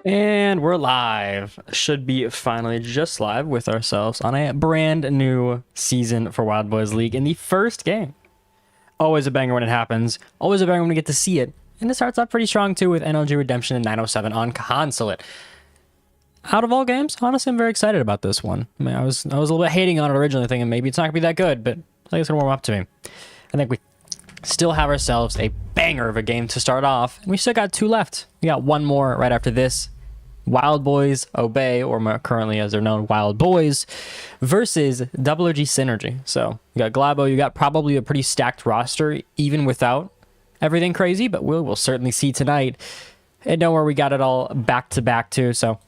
And we're live. Should be finally just live with ourselves on a brand new season for Wild Boys League in the first game. Always a banger when it happens. Always a banger when we get to see it. And it starts off pretty strong too with NLG Redemption and 907 on Consulate. Out of all games, honestly, I'm very excited about this one. I mean, I was a little bit hating on it originally, thinking maybe it's not gonna be that good, but I think it's gonna warm up to me. I think we still have ourselves a banger of a game to start off, and we still got two left. We got one more right after this. Wild Boys Obey, or more currently as they're known, Wild Boys, versus WBZ Synergy. So you got Glabo, you got probably a pretty stacked roster, even without everything crazy, but we'll certainly see tonight. And know where we got it all back to back too. So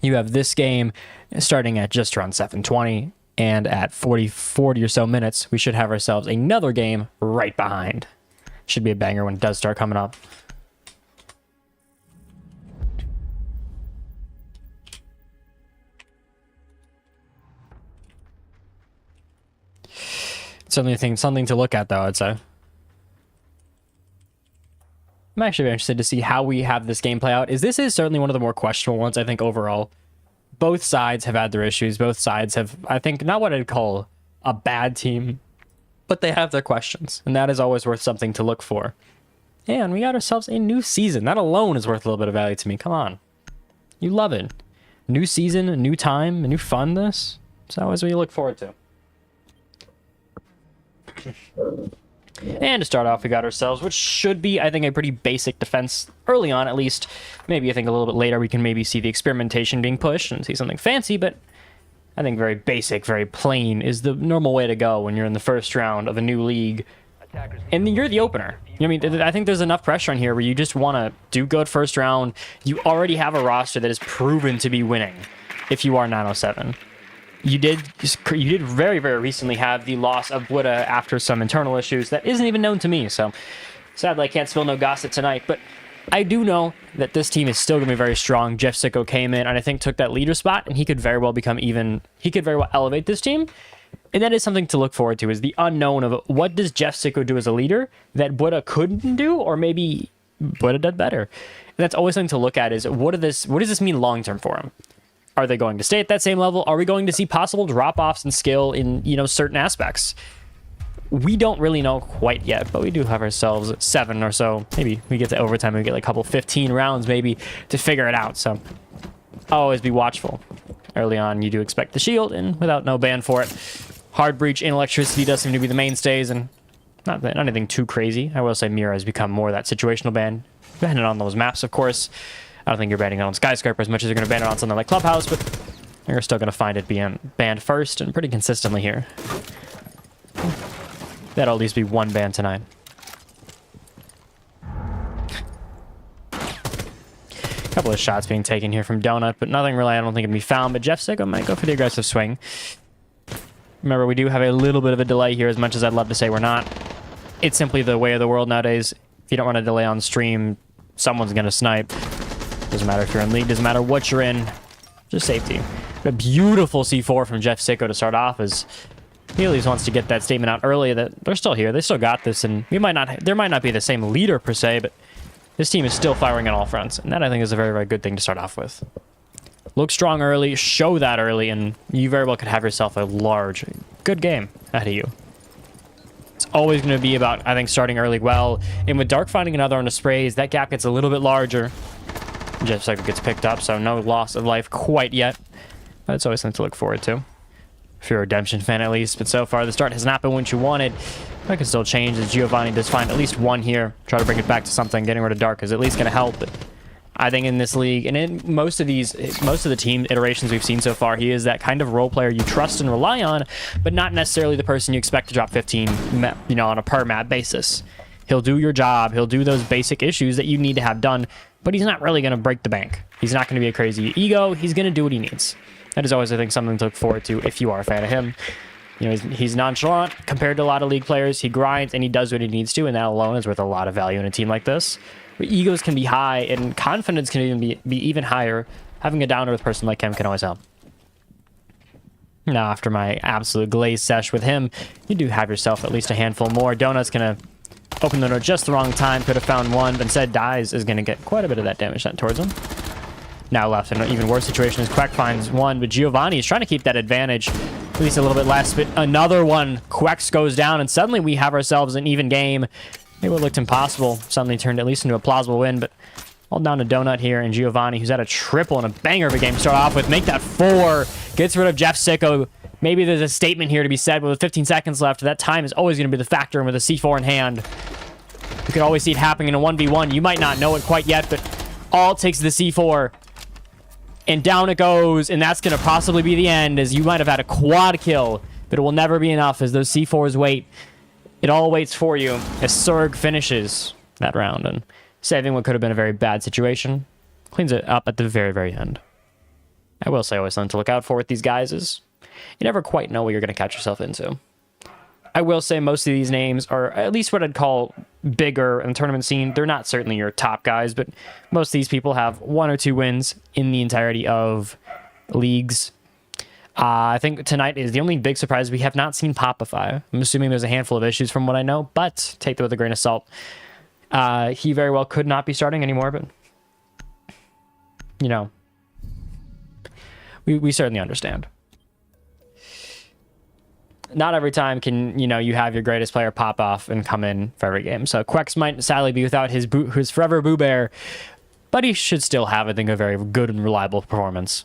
you have this game starting at just around 7:20, and at 40 or so minutes, we should have ourselves another game right behind. Should be a banger when it does start coming up. Certainly something to look at, though, I'd say. I'm actually very interested to see how we have this game play out. This is certainly one of the more questionable ones, I think, overall. Both sides have had their issues. Both sides have, I think, not what I'd call a bad team, but they have their questions, and that is always worth something to look for. And we got ourselves a new season. That alone is worth a little bit of value to me. Come on. You love it. New season, a new time, a new fun, this. It's always what you look forward to. And to start off, we got ourselves, which should be, I think, a pretty basic defense early on, at least. Maybe I think a little bit later we can maybe see the experimentation being pushed and see something fancy, but I think very basic, very plain is the normal way to go when you're in the first round of a new league. And you're the opener. I mean, I think there's enough pressure on here where you just want to do good first round. You already have a roster that is proven to be winning if you are 907. You did very, very recently have the loss of Buddha after some internal issues that isn't even known to me, so sadly I can't spill no gossip tonight, but I do know that this team is still going to be very strong. Jeff Sicko came in and I think took that leader spot, and he could very well elevate this team, and that is something to look forward to, is the unknown of what does Jeff Sicko do as a leader that Buddha couldn't do, or maybe Buddha did better. And that's always something to look at, is what does this mean long-term for him? Are they going to stay at that same level? Are we going to see possible drop-offs in skill in, certain aspects? We don't really know quite yet, but we do have ourselves 7 or so. Maybe we get to overtime and we get like a couple 15 rounds maybe to figure it out. So always be watchful. Early on, you do expect the shield, and without no ban for it. Hard breach and electricity does seem to be the mainstays, and not anything too crazy. I will say Mira has become more that situational ban. Depending on those maps, of course. I don't think you're banning it on Skyscraper as much as you're going to ban it on something like Clubhouse, but you're still going to find it being banned first and pretty consistently here. That'll at least be one ban tonight. A couple of shots being taken here from Donut, but nothing really I don't think can be found, but Jeff Sicko might go for the aggressive swing. Remember, we do have a little bit of a delay here, as much as I'd love to say we're not. It's simply the way of the world nowadays. If you don't run a delay on stream, someone's going to snipe. Doesn't matter if you're in league, doesn't matter what you're in, just safety. A beautiful C4 from Jeff Sicko to start off, as he at least wants to get that statement out early that they're still here, they still got this, and there might not be the same leader per se, but this team is still firing on all fronts, and that I think is a very, very good thing to start off with. Look strong early, show that early, and you very well could have yourself a large, good game ahead of you. It's always going to be about, I think, starting early well, and with Dark finding another on the sprays, that gap gets a little bit larger. Jeff Sicko gets picked up, so no loss of life quite yet. But it's always something to look forward to. If you're a Redemption fan at least. But so far, the start has not been what you wanted. That can still change as Giovanni does find at least one here. Try to bring it back to something. Getting rid of Dark is at least going to help. But I think in this league, and in most of the team iterations we've seen so far, he is that kind of role player you trust and rely on, but not necessarily the person you expect to drop 15, on a per map basis. He'll do your job. He'll do those basic issues that you need to have done, but he's not really going to break the bank. He's not going to be a crazy ego. He's going to do what he needs. That is always, I think, something to look forward to if you are a fan of him. He's nonchalant compared to a lot of league players. He grinds and he does what he needs to, and that alone is worth a lot of value in a team like this. Where egos can be high and confidence can even be even higher. Having a down-to-earth person like him can always help. Now, after my absolute glaze sesh with him, you do have yourself at least a handful more. Donut's going to open the door just the wrong time. Could have found one, but instead dies is going to get quite a bit of that damage sent towards him. now left in an even worse situation as Quack finds one, but Giovanni is trying to keep that advantage at least a little bit less, but another one. Quex goes down, and suddenly we have ourselves an even game. Maybe what looked impossible suddenly turned at least into a plausible win, but all down to Donut here, and Giovanni, who's had a triple and a banger of a game to start off with, make that 4, gets rid of Jeff Sicko. Maybe there's a statement here to be said, but with 15 seconds left, that time is always going to be the factor, and with a C4 in hand, you can always see it happening in a 1v1. You might not know it quite yet, but all it takes is the C4. And down it goes, and that's going to possibly be the end, as you might have had a quad kill, but it will never be enough as those C4s wait. It all waits for you as Surg finishes that round, and saving what could have been a very bad situation. Cleans it up at the very, very end. I will say always something to look out for with these guys is you never quite know what you're going to catch yourself into. I will say most of these names are at least what I'd call bigger in the tournament scene. They're not certainly your top guys, but most of these people have 1 or 2 wins in the entirety of leagues. I think tonight is the only big surprise. We have not seen Popify. I'm assuming there's a handful of issues from what I know, but take that with a grain of salt. He very well could not be starting anymore, but you know, we certainly understand. Not every time can, you know, you have your greatest player pop off and come in for every game. So Quex might sadly be without his forever Boo Bear, but he should still have, I think, a very good and reliable performance.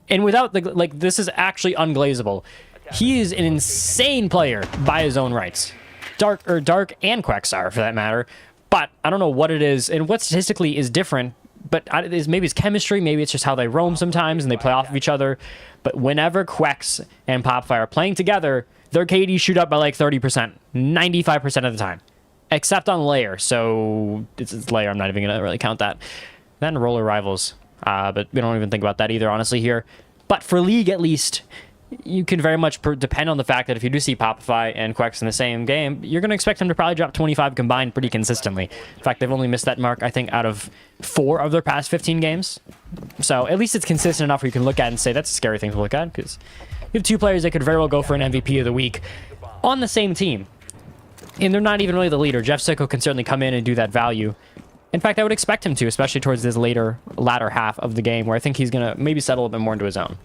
And without, like this is actually unglazable. He is an insane player by his own rights. Dark and Quex are, for that matter. But I don't know what it is, and what statistically is different, but maybe it's chemistry, maybe it's just how they roam sometimes and they play off of each other. But whenever Quex and Popfire are playing together, their KDs shoot up by like 30%, 95% of the time. Except on Layer, so it's Layer, I'm not even going to really count that. Then Roller Rivals, but we don't even think about that either, honestly, here. But for League, at least, you can very much depend on the fact that if you do see Popify and Quex in the same game, you're going to expect them to probably drop 25 combined pretty consistently. In fact, they've only missed that mark, I think, out of 4 of their past 15 games. So at least it's consistent enough where you can look at it and say that's a scary thing to look at, because you have 2 players that could very well go for an MVP of the week on the same team. And they're not even really the leader. Jeff Sicko can certainly come in and do that value. In fact, I would expect him to, especially towards this latter half of the game, where I think he's going to maybe settle a bit more into his own.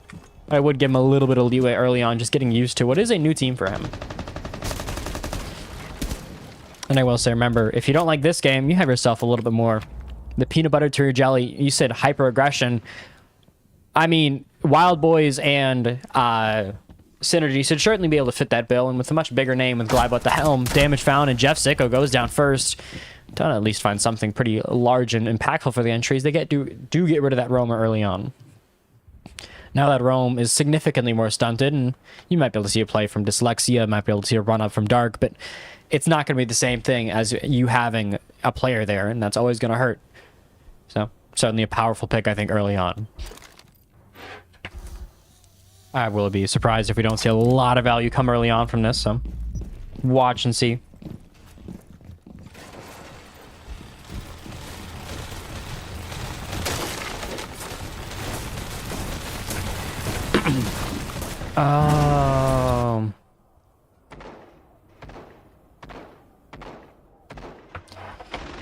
I would give him a little bit of leeway early on, just getting used to what is a new team for him. And I will say, remember, if you don't like this game, you have yourself a little bit more. The peanut butter to your jelly, you said hyper-aggression. I mean, Wild Boys and Synergy should certainly be able to fit that bill, and with a much bigger name with Glide at the helm, damage found, and Jeff Sicko goes down first. Don't at least find something pretty large and impactful for the entries. They do get rid of that roamer early on. Now that roam is significantly more stunted, and you might be able to see a play from Dyslexia, might be able to see a run up from Dark, but it's not going to be the same thing as you having a player there, and that's always going to hurt. So, certainly a powerful pick, I think, early on. I will be surprised if we don't see a lot of value come early on from this, so watch and see.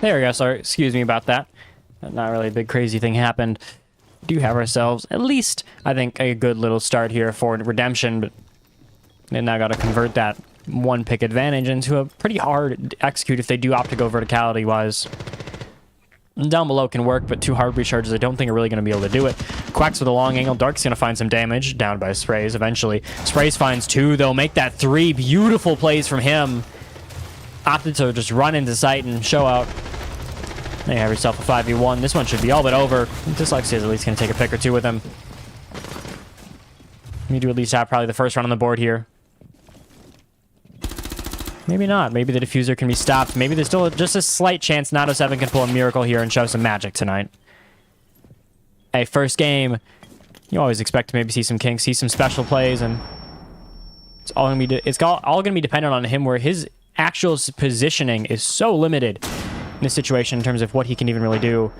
There we go. Sorry, excuse me about that. Not really a big crazy thing happened. Do have ourselves at least, I think, a good little start here for redemption, but they now got to convert that 1 pick advantage into a pretty hard execute if they do opt to go verticality wise. Down below can work, but 2 hard recharges I don't think are really going to be able to do it. Quacks with a long angle. Dark's going to find some damage. Down by Sprays eventually. Sprays finds 2, though. Make that 3. Beautiful plays from him. Opted to just run into sight and show out. There you have yourself a 5v1. This one should be all but over. Dyslexia is at least going to take a pick or 2 with him. You do at least have probably the first run on the board here. Maybe not. Maybe the diffuser can be stopped. Maybe there's still just a slight chance Nato7 can pull a miracle here and show some magic tonight. Hey, first game, you always expect to maybe see some kinks, see some special plays, and it's all gonna be dependent on him, where his actual positioning is so limited in this situation in terms of what he can even really do.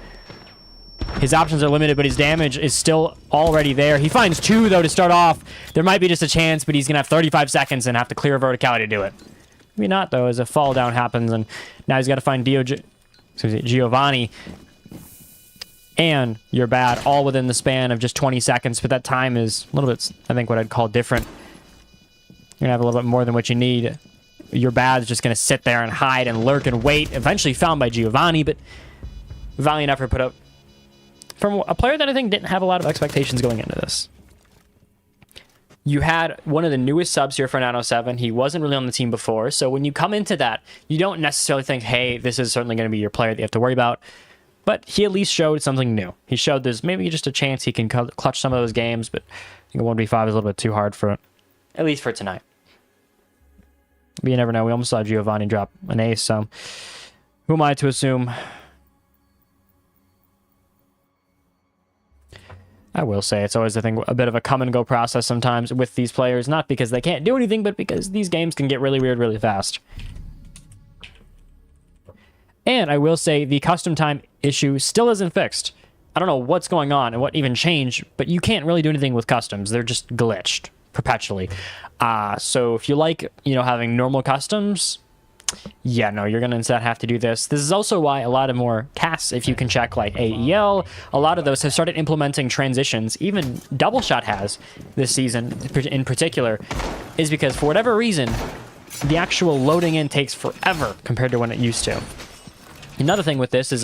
His options are limited, but his damage is still already there. He finds 2, though, to start off. There might be just a chance, but he's going to have 35 seconds and have to clear verticality to do it. Maybe not, though, as a fall down happens, and now he's got to find Giovanni. and you're bad, all within the span of just 20 seconds. But that time is a little bit, I think, what I'd call different. You're gonna have a little bit more than what you need. Your bad's just gonna sit there and hide and lurk and wait. Eventually found by Giovanni, but valiant effort put up from a player that I think didn't have a lot of expectations going into this. You had one of the newest subs here for 907. He wasn't really on the team before, so when you come into that, you don't necessarily think, hey, this is certainly going to be your player that you have to worry about. But he at least showed something new. He showed there's maybe just a chance he can clutch some of those games, but I think a 1v5 is a little bit too hard for it, at least for tonight. But you never know. We almost saw Giovanni drop an ace, so who am I to assume? I will say it's always, I think, a bit of a come and go process sometimes with these players, not because they can't do anything, but because these games can get really weird really fast. And I will say the custom time issue still isn't fixed. I don't know what's going on and what even changed, but you can't really do anything with customs. They're just glitched perpetually. So if you like, having normal customs, yeah, no, you're going to instead have to do this. This is also why a lot of more casts, if you can check like AEL, a lot of those have started implementing transitions. Even Double Shot has this season in particular, is because for whatever reason, the actual loading in takes forever compared to when it used to. Another thing with this is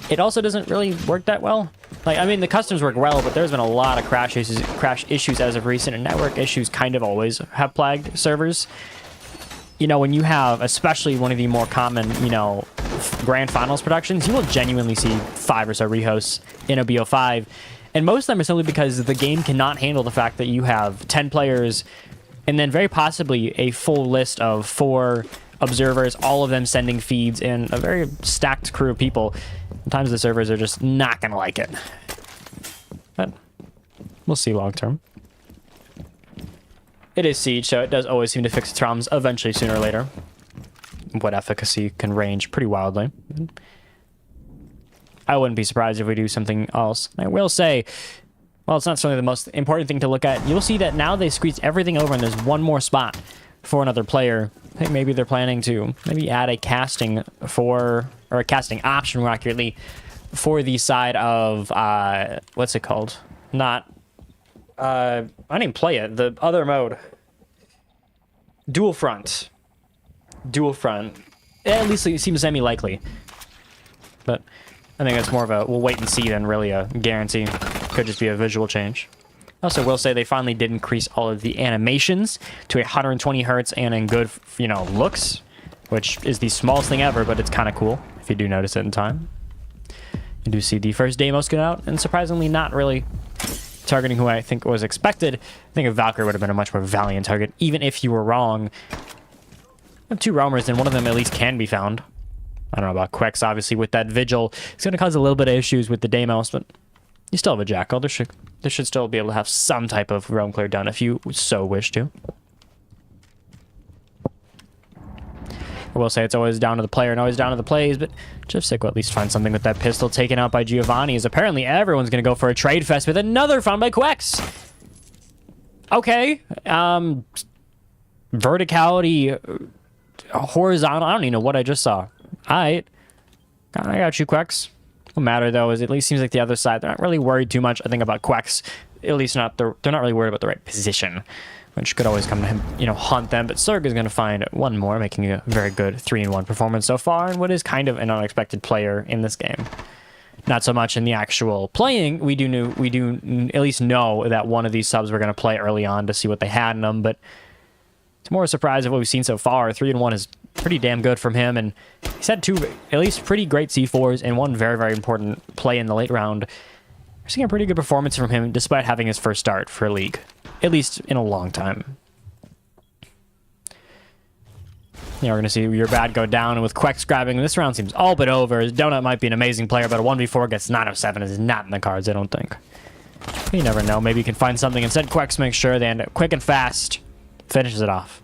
it also doesn't really work that well. Like, I mean, the customs work well, but there's been a lot of crash issues as of recent, and network issues kind of always have plagued servers. When you have, especially one of the more common, grand finals productions, you will genuinely see 5 or so rehosts in a BO5. And most of them are simply because the game cannot handle the fact that you have 10 players and then very possibly a full list of 4 observers, all of them sending feeds in a very stacked crew of people. Sometimes the servers are just not going to like it. But we'll see long term. It is Siege, so it does always seem to fix its problems eventually, sooner or later. What efficacy can range pretty wildly. I wouldn't be surprised if we do something else. I will say, well, it's not certainly the most important thing to look at. You'll see that now they squeeze everything over and there's one more spot for another player. I think maybe they're planning to maybe add a casting or a casting option, more accurately, for the side of, what's it called? I didn't play it. The other mode. Dual front. At least it seems semi-likely. But I think it's more of a we'll wait and see than really a guarantee. Could just be a visual change. Also will say they finally did increase all of the animations to 120 hertz and in good, looks, which is the smallest thing ever, but it's kind of cool if you do notice it in time. You do see the first Deimos get out, and surprisingly not really targeting who I think was expected. I think a Valkyrie would have been a much more valiant target, even if you were wrong. I have 2 roamers, and one of them at least can be found. I don't know about Quex, obviously, with that Vigil. It's going to cause a little bit of issues with the Deimos, but you still have a Jackal. There should still be able to have some type of roam clear done if you so wish to. I will say it's always down to the player and always down to the plays, but Jeff Sick will at least find something with that pistol taken out by Giovanni, as apparently everyone's going to go for a trade fest with another found by Quex. Okay. Verticality, horizontal. I don't even know what I just saw. Alright. I got you, Quex. What matter, though, is it at least seems like the other side, they're not really worried too much, I think, about Quex. At least they're not really worried about the right position, which could always come to him, haunt them. But Zerg is going to find one more, making a very good 3-in-1 performance so far, and what is kind of an unexpected player in this game. Not so much in the actual playing. We do at least know that one of these subs we're going to play early on to see what they had in them, but it's more a surprise of what we've seen so far. 3-in-1 is pretty damn good from him, and he's had 2 at least pretty great C4s and 1 very, very important play in the late round. We're seeing a pretty good performance from him despite having his first start for a league, at least in a long time. We're going to see your bad go down, and with Quex grabbing, this round seems all but over. Donut might be an amazing player, but a 1v4 against 907 is not in the cards, I don't think. You never know. Maybe you can find something. Instead, Quex makes sure they end it quick and fast. Finishes it off.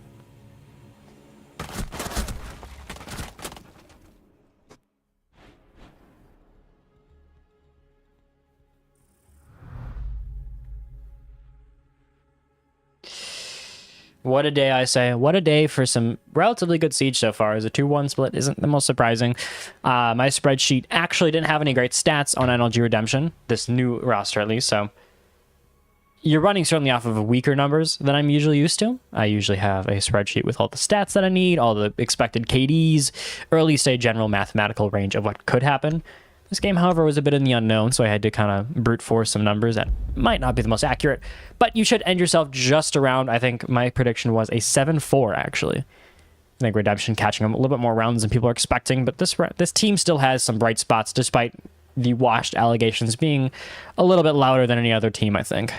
What a day, I say. What a day for some relatively good Siege so far. As a 2-1 split isn't the most surprising. My spreadsheet actually didn't have any great stats on NLG Redemption, this new roster at least, so you're running certainly off of weaker numbers than I'm usually used to. I usually have a spreadsheet with all the stats that I need, all the expected KDs, or at least a general mathematical range of what could happen. This game, however, was a bit in the unknown, so I had to kind of brute force some numbers that might not be the most accurate, but you should end yourself just around, I think my prediction was a 7-4, actually. I think Redemption catching them a little bit more rounds than people are expecting, but this team still has some bright spots, despite the washed allegations being a little bit louder than any other team, I think.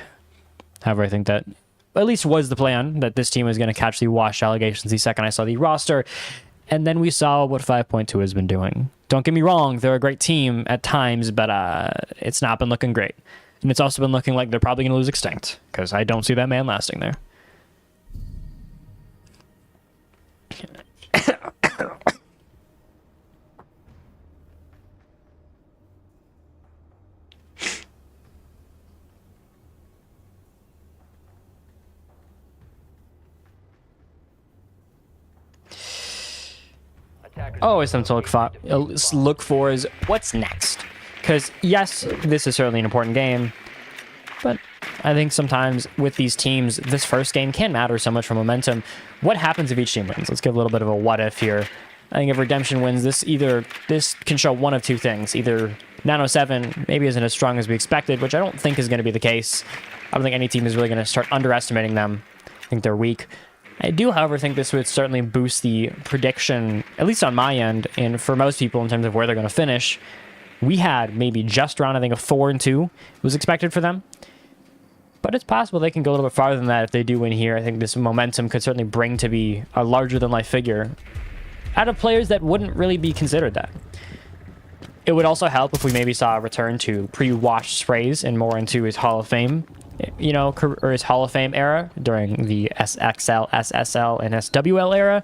However, I think that at least was the plan, that this team was going to catch the washed allegations the second I saw the roster, and then we saw what 5.2 has been doing. Don't get me wrong, they're a great team at times, but it's not been looking great. And it's also been looking like they're probably going to lose Extinct, because I don't see that man lasting there. Always something to look for is what's next. Because yes, this is certainly an important game, but I think sometimes with these teams, this first game can matter so much for momentum. What happens if each team wins? Let's give a little bit of a what if here. I think if Redemption wins, this can show one of two things. Either 907 maybe isn't as strong as we expected, which I don't think is going to be the case. I don't think any team is really going to start underestimating them. I think they're weak. I do, however, think this would certainly boost the prediction, at least on my end, and for most people in terms of where they're going to finish. We had maybe just around, I think, a 4-2 was expected for them. But it's possible they can go a little bit farther than that if they do win here. I think this momentum could certainly bring to be a larger-than-life figure out of players that wouldn't really be considered that. It would also help if we maybe saw a return to pre-washed sprays and more into his Hall of Fame, or his Hall of Fame era during the SXL, SSL, and SWL era.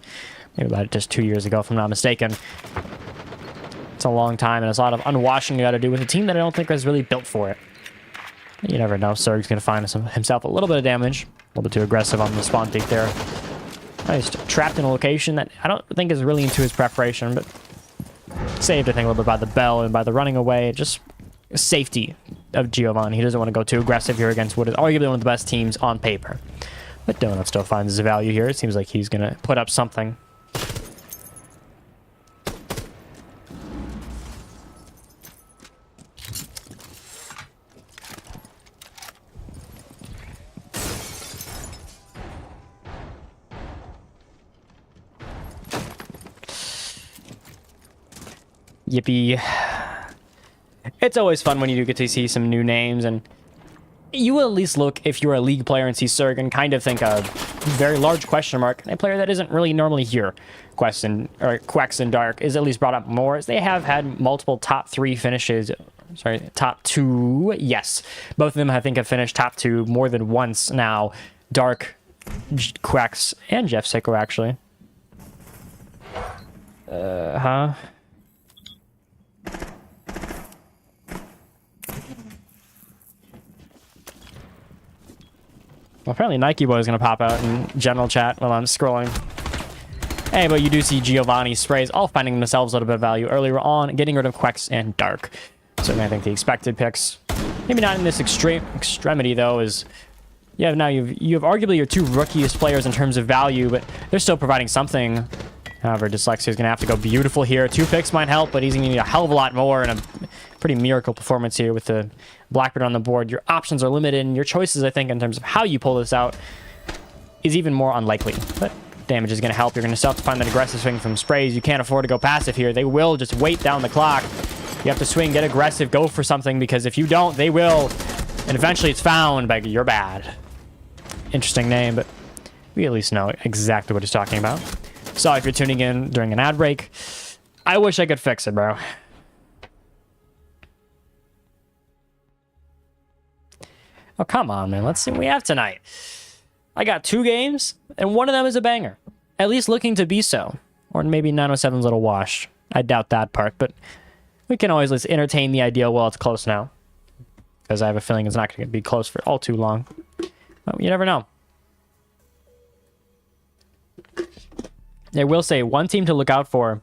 Maybe about just 2 years ago, if I'm not mistaken. It's a long time, and there's a lot of unwashing you got to do with a team that I don't think was really built for it. You never know. Serg's going to find himself a little bit of damage. A little bit too aggressive on the spawn peak there. He's trapped in a location that I don't think is really into his preparation, but saved, I think, a little bit by the bell and by the running away. Just safety of Giovanni. He doesn't want to go too aggressive here against what is arguably one of the best teams on paper. But Donut still finds his value here. It seems like he's going to put up something. Yippee. It's always fun when you do get to see some new names, and you will at least look, if you're a League player and see Surg, and kind of think a very large question mark, a player that isn't really normally here. Quest and Dark is at least brought up more, as they have had multiple top 3 finishes. Sorry, top 2. Yes. Both of them, I think, have finished top 2 more than once now. Dark, Quex, and Jeff Sicko, actually. Well, apparently Nike Boy is going to pop out in general chat while I'm scrolling. Hey, but you do see Giovanni sprays all finding themselves a little bit of value earlier on, getting rid of Quex and Dark. Certainly, I think the expected picks. Maybe not in this extremity, though, is... Yeah, now you have arguably your 2 rookiest players in terms of value, but they're still providing something. However, Dyslexia is going to have to go beautiful here. 2 picks might help, but he's going to need a hell of a lot more, and a pretty miracle performance here with the Blackbird on the board. Your options are limited, and your choices, I think, in terms of how you pull this out, is even more unlikely. But damage is going to help. You're going to still have to find that aggressive swing from sprays. You can't afford to go passive here. They will just wait down the clock. You have to swing, get aggressive, go for something, because if you don't, they will. And eventually it's found, but you're bad. Interesting name, but we at least know exactly what he's talking about. So if you're tuning in during an ad break, I wish I could fix it, bro. Oh, come on, man. Let's see what we have tonight. I got 2 games, and one of them is a banger. At least looking to be so. Or maybe 907's a little wash. I doubt that part, but we can always let's entertain the idea while it's close now. Because I have a feeling it's not going to be close for all too long. But you never know. I will say one team to look out for,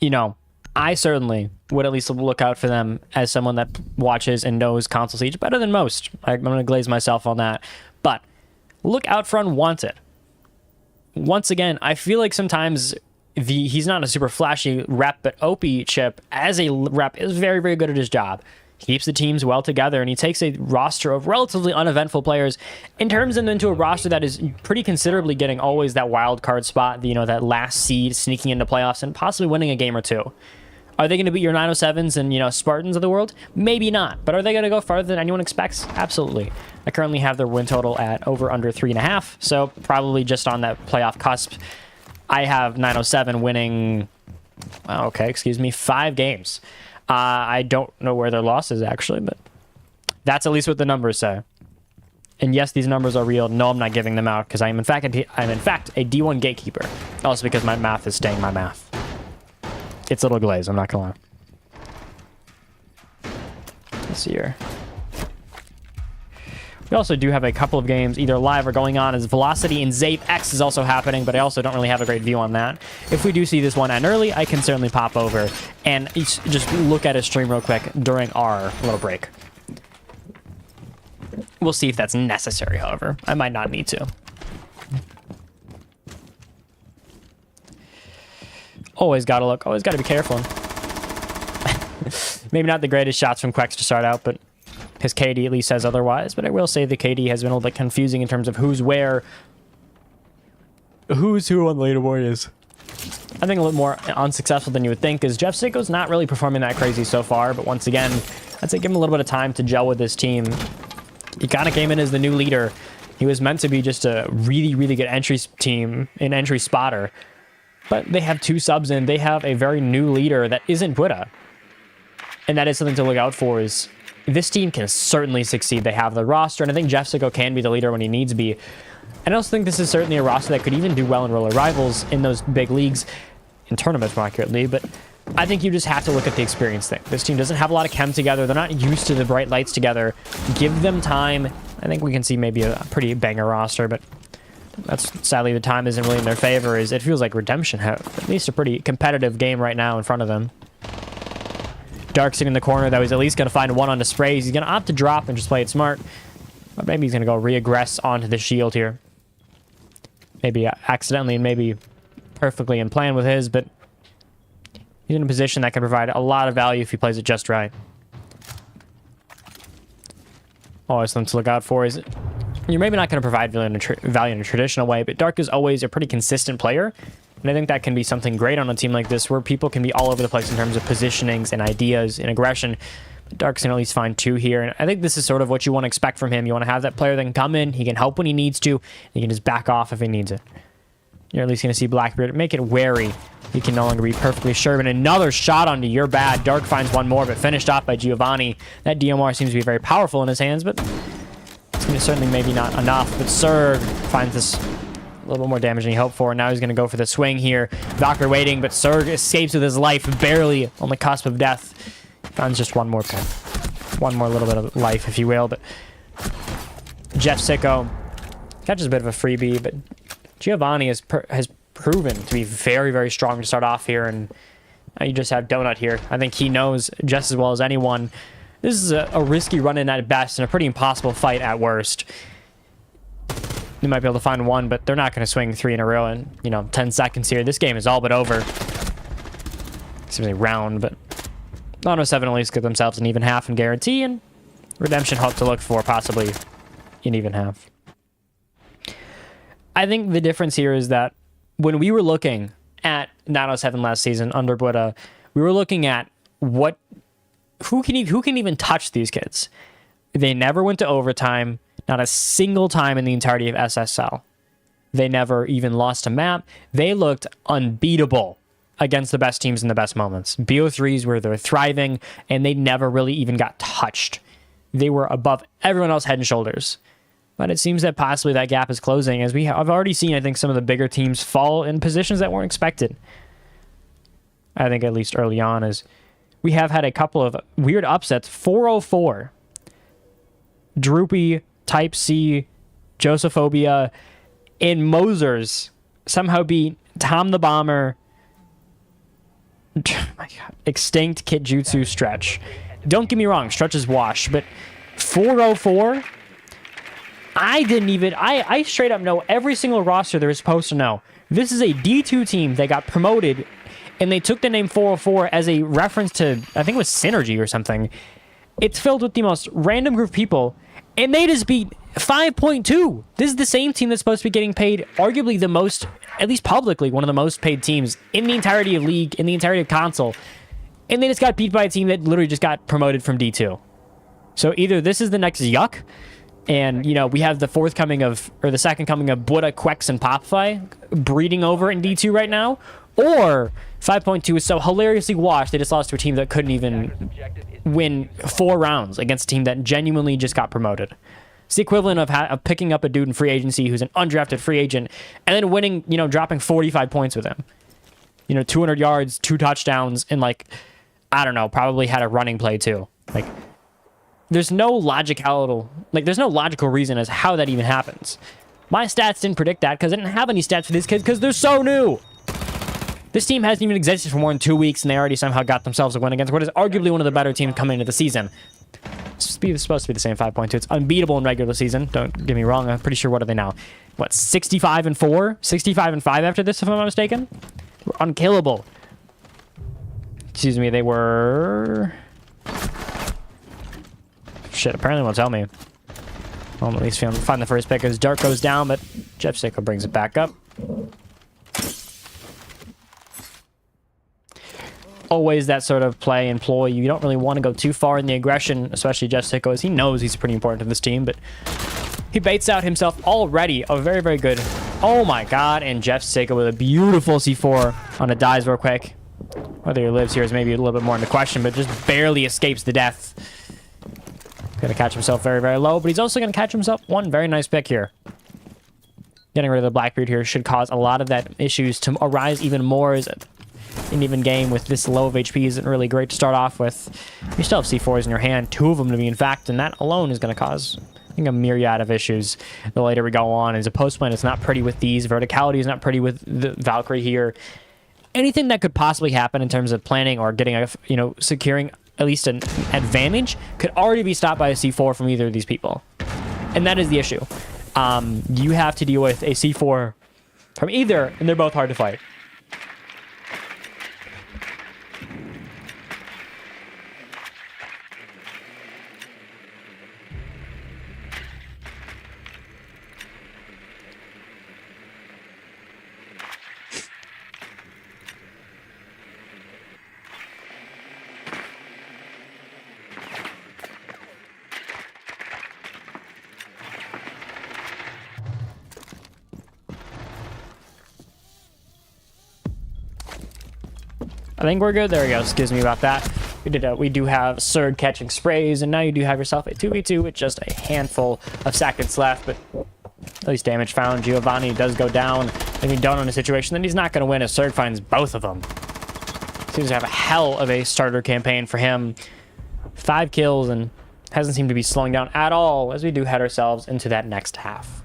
you know, I certainly would at least look out for them as someone that watches and knows Console Siege better than most. I'm going to glaze myself on that. But look out for Unwanted. Once again, I feel like sometimes he's not a super flashy rep, but OP Chip, as a rep, is very, very good at his job. He keeps the teams well together, and he takes a roster of relatively uneventful players and turns them into a roster that is pretty considerably getting always that wild card spot, you know, that last seed, sneaking into playoffs and possibly winning a game or two. Are they going to beat your 907s and, you know, Spartans of the world? Maybe not. But are they going to go farther than anyone expects? Absolutely. I currently have their win total at over under 3.5, so probably just on that playoff cusp. I have 907 winning, okay, excuse me, 5 games. I don't know where their loss is, actually, but that's at least what the numbers say. And yes, these numbers are real. No, I'm not giving them out because I'm in fact a D1 gatekeeper. Also because my math is staying my math. It's a little glaze, I'm not gonna lie. Let's see here. We also do have a couple of games either live or going on as Velocity and Zape X is also happening, but I also don't really have a great view on that. If we do see this one end early, I can certainly pop over and just look at a stream real quick during our little break. We'll see if that's necessary, however. I might not need to. Always gotta look. Always gotta be careful. Maybe not the greatest shots from Quex to start out, but his KD at least says otherwise. But I will say the KD has been a little bit confusing in terms of who's where. Who's who on the leaderboard is. I think a little more unsuccessful than you would think, is Jeff Sicko's not really performing that crazy so far. But once again, I'd say give him a little bit of time to gel with this team. He kind of came in as the new leader. He was meant to be just a really, really good entry team, an entry spotter. But they have 2 subs in. They have a very new leader that isn't Buddha. And that is something to look out for. Is this team can certainly succeed. They have the roster, and I think Jeff Sicko can be the leader when he needs to be. And I also think this is certainly a roster that could even do well in roller rivals in those big leagues, in tournaments more accurately. But I think you just have to look at the experience thing. This team doesn't have a lot of chem together. They're not used to the bright lights together. Give them time. I think we can see maybe a pretty banger roster, but that's sadly the time isn't really in their favor. Is it feels like Redemption have at least a pretty competitive game right now in front of them. Dark sitting in the corner, though, he's at least going to find one on the sprays. He's going to opt to drop and just play it smart. But maybe he's going to go re-aggress onto the shield here. Maybe accidentally and maybe perfectly in plan with his, but he's in a position that can provide a lot of value if he plays it just right. Always something to look out for is you're maybe not going to provide value in a traditional way, but Dark is always a pretty consistent player. And I think that can be something great on a team like this where people can be all over the place in terms of positionings and ideas and aggression. But Dark's can at least find 2 here. And I think this is sort of what you want to expect from him. You want to have that player that can come in, he can help when he needs to, he can just back off if he needs it. You're at least going to see Blackbeard make it wary. He can no longer be perfectly sure. And another shot onto your bad. Dark finds one more, but finished off by Giovanni. That DMR seems to be very powerful in his hands, but it's going to certainly maybe not enough. But Serg finds this a little bit more damage than he hoped for. Now he's going to go for the swing here. Valkyrie waiting, but Serg escapes with his life, barely on the cusp of death. Finds just one more pin. One more little bit of life, if you will. But Jeff Sicko catches a bit of a freebie, but Giovanni has proven to be very, very strong to start off here. And you just have Donut here. I think he knows just as well as anyone. This is a risky run-in at best and a pretty impossible fight at worst. They might be able to find one, but they're not going to swing 3 in a row in, 10 seconds here. This game is all but over. Seems like round, but 907 at least give themselves an even half and guarantee, and Redemption hope to look for possibly an even half. I think the difference here is that when we were looking at 907 last season under Buddha, we were looking at who can even touch these kids. They never went to overtime. Not a single time in the entirety of SSL. They never even lost a map. They looked unbeatable against the best teams in the best moments. BO3s where they're thriving, and they never really even got touched. They were above everyone else head and shoulders. But it seems that possibly that gap is closing, as I've already seen, I think, some of the bigger teams fall in positions that weren't expected. I think at least early on, as we have had a couple of weird upsets. 404. Droopy, Type C, Josephophobia, and Mosers somehow beat Tom the Bomber, my God, Extinct Kitjutsu Stretch. Don't get me wrong, Stretch is washed, but 404? I straight up know every single roster they're supposed to know. This is a D2 team that got promoted, and they took the name 404 as a reference to, I think it was Synergy or something. It's filled with the most random group of people, and they just beat 5.2. This is the same team that's supposed to be getting paid arguably the most, at least publicly, one of the most paid teams in the entirety of League, in the entirety of console. And they just got beat by a team that literally just got promoted from D2. So either this is the next Yuck, and, you know, we have the the second coming of Buddha, Quex, and Popify breeding over in D2 right now, or 5.2 is so hilariously washed they just lost to a team that couldn't even win 4 rounds against a team that genuinely just got promoted. It's the equivalent of picking up a dude in free agency who's an undrafted free agent and then winning, you know, dropping 45 points with him. You know, 200 yards, 2 touchdowns, and, like, I don't know, probably had a running play too. Like, there's no logical reason as how that even happens. My stats didn't predict that because I didn't have any stats for these kids because they're so new. This team hasn't even existed for more than 2 weeks, and they already somehow got themselves a win against what is arguably one of the better teams coming into the season. It's supposed to be the same 5.2. It's unbeatable in regular season. Don't get me wrong. I'm pretty sure, what are they now? What, 65-4? 65-5 after this, if I'm not mistaken? We're unkillable. Excuse me, they were... Shit, apparently won't tell me. Well, at least find the first pick as Dark goes down, but Jeff Sicko brings it back up. Always that sort of play and ploy. You don't really want to go too far in the aggression, especially Jeff Sicko, as he knows he's pretty important to this team, but he baits out himself already a very, very good... Oh my God, and Jeff Sicko with a beautiful C4 on a dies real quick. Whether he lives here is maybe a little bit more into question, but just barely escapes the death. Gonna catch himself very, very low, but he's also gonna catch himself one very nice pick here. Getting rid of the Blackbeard here should cause a lot of that issues to arise even more, as an even game with this low of HP isn't really great to start off with. You still have C4s in your hand, 2 of them to be in fact, and that alone is going to cause, I think, a myriad of issues the later we go on. As a post plan, it's not pretty with these. Verticality is not pretty with the Valkyrie here. Anything that could possibly happen in terms of planning or getting a, you know, securing at least an advantage could already be stopped by a C4 from either of these people. And that is the issue. You have to deal with a C4 from either, and they're both hard to fight. I think we're good. There we go. Excuse me about that. We do have Surg catching sprays, and now you do have yourself a 2v2 with just a handful of seconds left, but at least damage found. Giovanni does go down. If you don't in a situation, then he's not going to win as Surg finds both of them. Seems to have a hell of a starter campaign for him. 5 kills and hasn't seemed to be slowing down at all as we do head ourselves into that next half.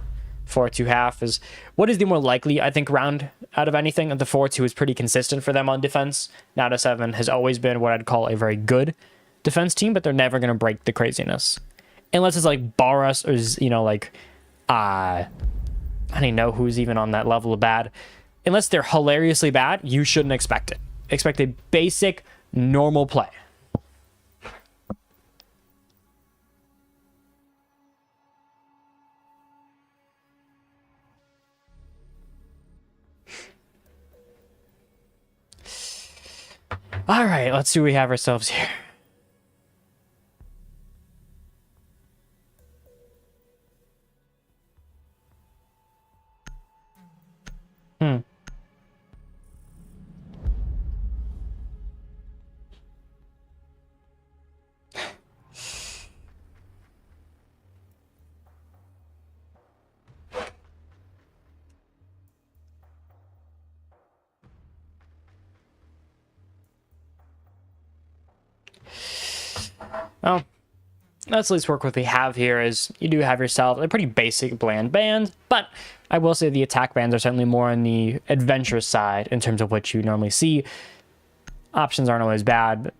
4-2 half is what is the more likely, I think, round out of anything. The 4-2 is pretty consistent for them on defense. Now to 7 has always been what I'd call a very good defense team, but they're never going to break the craziness. Unless it's like Boris or, you know, like, I don't even know who's even on that level of bad. Unless they're hilariously bad, you shouldn't expect it. Expect a basic, normal play. All right, let's see what we have ourselves here. Well, let's at least work with what we have here. Is you do have yourself a pretty basic bland band, but I will say the attack bands are certainly more on the adventurous side in terms of what you normally see. Options aren't always bad, but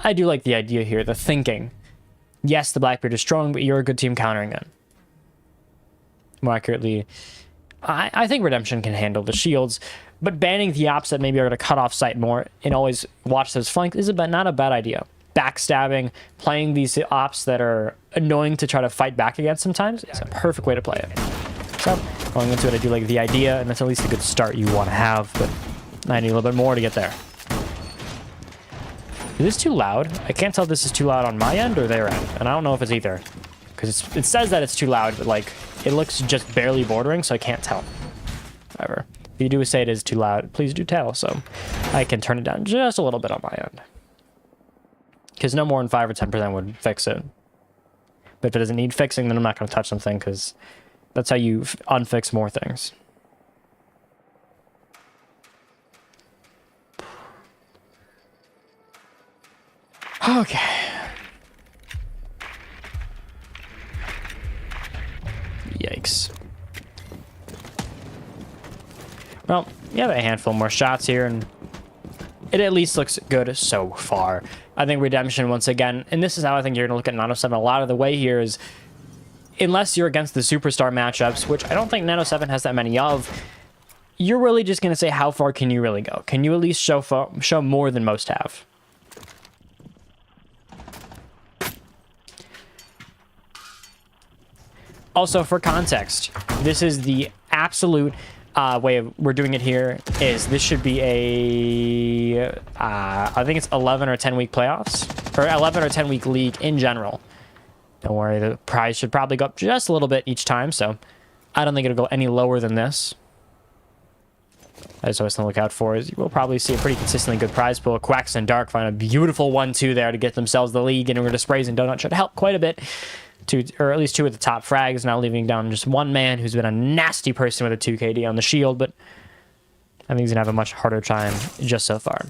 I do like the idea here, the thinking. Yes, the Blackbeard is strong, but you're a good team countering it. More accurately, I think Redemption can handle the shields, but banning the ops that maybe are going to cut off sight more and always watch those flanks is not a bad idea. Backstabbing, playing these ops that are annoying to try to fight back against sometimes is a perfect way to play it. So, going into it, I do like the idea, and that's at least a good start you want to have, but I need a little bit more to get there. Is this too loud? I can't tell if this is too loud on my end or their end, and I don't know if it's either. Because it says that it's too loud, but like, it looks just barely bordering, so I can't tell. However, if you do say it is too loud, please do tell, so I can turn it down just a little bit on my end. Because no more than 5 or 10% would fix it. But if it doesn't need fixing, then I'm not going to touch something, because that's how you unfix more things. Okay. Yikes. Well, you have a handful more shots here, and it at least looks good so far. I think Redemption, once again, and this is how I think you're going to look at 907 a lot of the way here, is unless you're against the superstar matchups, which I don't think 907 has that many of, you're really just going to say, how far can you really go? Can you at least show more than most have? Also, for context, this is the absolute way of we're doing it here. Is this should be a I think it's 11 or 10 week playoffs, or 11 or 10 week league in general. Don't worry, the prize should probably go up just a little bit each time, so I don't think it'll go any lower than this. I just always want to look out for is you will probably see a pretty consistently good prize pool. Quacks and Dark find a beautiful 1-2 there to get themselves the league, and we're to Sprays and Donut should help quite a bit. Or at least 2 at the top frags, now leaving down just one man who's been a nasty person with a 2 KD on the shield, but I think he's going to have a much harder time just so far.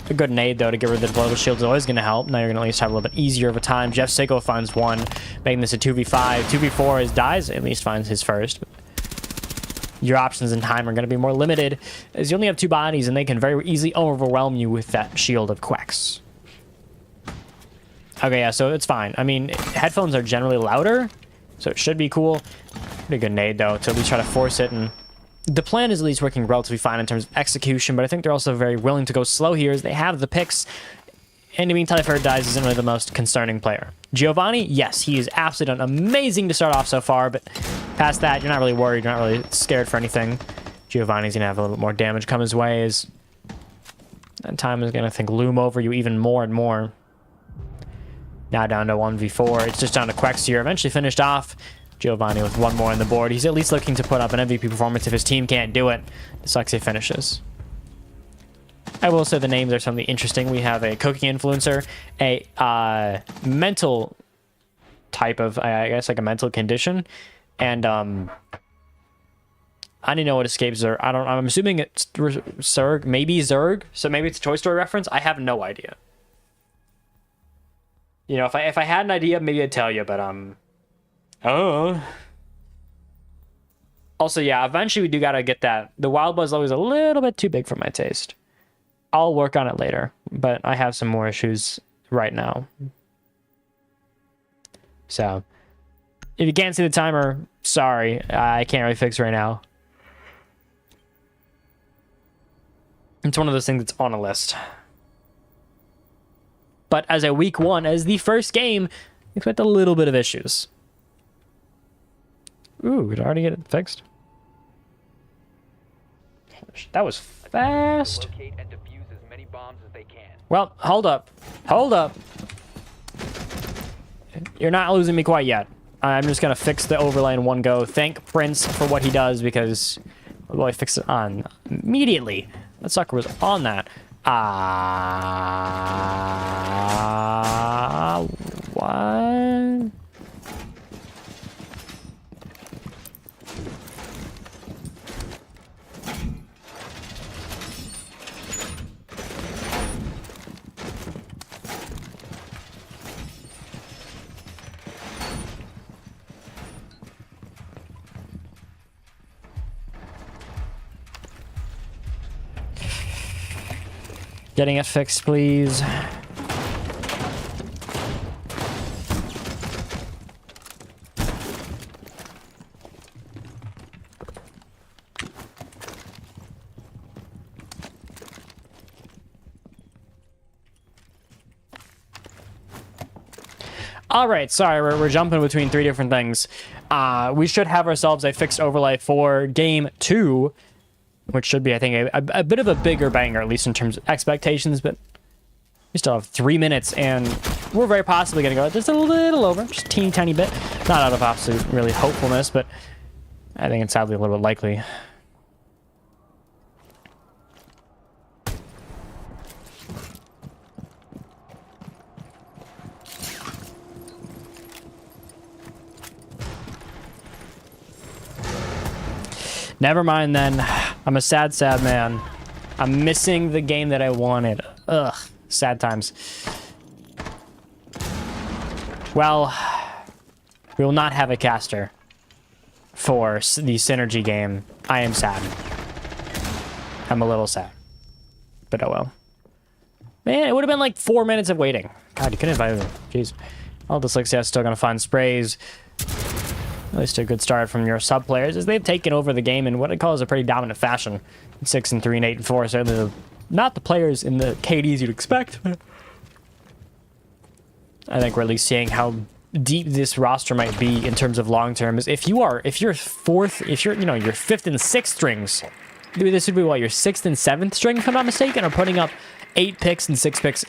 A good nade, though, to get rid of the global shield is always going to help. Now you're going to at least have a little bit easier of a time. Jeff Siggo finds one, making this a 2v5. 2v4 is dies, at least finds his first. Your options in time are going to be more limited, as you only have 2 bodies, and they can very easily overwhelm you with that shield of Quacks. Okay, yeah, so it's fine. I mean, headphones are generally louder, so it should be cool. Pretty good nade, though, to at least try to force it, and the plan is at least working relatively fine in terms of execution, but I think they're also very willing to go slow here, as they have the picks. And I mean, Typherd dies isn't really the most concerning player. Giovanni, yes, he is absolutely done amazing to start off so far, but past that, you're not really worried, you're not really scared for anything. Giovanni's gonna have a little bit more damage come his way, as that time is gonna, I think, loom over you even more and more. Now down to 1v4, it's just down to Quacks here, eventually finished off. Giovanni with 1 more on the board. He's at least looking to put up an MVP performance if his team can't do it. The Suxy finishes. I will say the names are something interesting. We have a cooking influencer, a mental type of, I guess, like a mental condition, and I didn't know what escapes are. I'm assuming it's Zerg, maybe Zerg, so maybe it's a Toy Story reference. I have no idea. You know, if I had an idea, maybe I'd tell you, but oh. Also, yeah, eventually we do gotta get that. The Wild Buzz is always a little bit too big for my taste. I'll work on it later, but I have some more issues right now. So, if you can't see the timer, sorry, I can't really fix right now. It's one of those things that's on a list. But as a week 1, as the first game, expect a little bit of issues. Ooh, did I already get it fixed? That was fast. Well, hold up. Hold up. You're not losing me quite yet. I'm just going to fix the overlay in one go. Thank Prince for what he does, because... Well, I fixed it on immediately. That sucker was on that. What? Getting it fixed, please. All right, sorry, we're jumping between 3 different things. We should have ourselves a fixed overlay for game 2, which should be, I think, a bit of a bigger banger, at least in terms of expectations, but we still have 3 minutes, and we're very possibly going to go just a little over, just a teeny tiny bit. Not out of absolute really hopefulness, but I think it's sadly a little bit likely. Never mind then. I'm a sad, sad man. I'm missing the game that I wanted. Ugh. Sad times. Well, we will not have a caster for the Synergy game. I am sad. I'm a little sad. But oh well. Man, it would have been like 4 minutes of waiting. God, you couldn't invite me. Jeez. All Dyslexia is still going to find sprays. At least a good start from your sub players, as they've taken over the game in what I call is a pretty dominant fashion. 6 and 3 and 8 and 4. Certainly not the players in the KDs you'd expect. I think we're at least seeing how deep this roster might be in terms of long term. Is if you're 5th and 6th strings, this would be what, your 6th and 7th string, if I'm not mistaken, are putting up 8 picks and 6 picks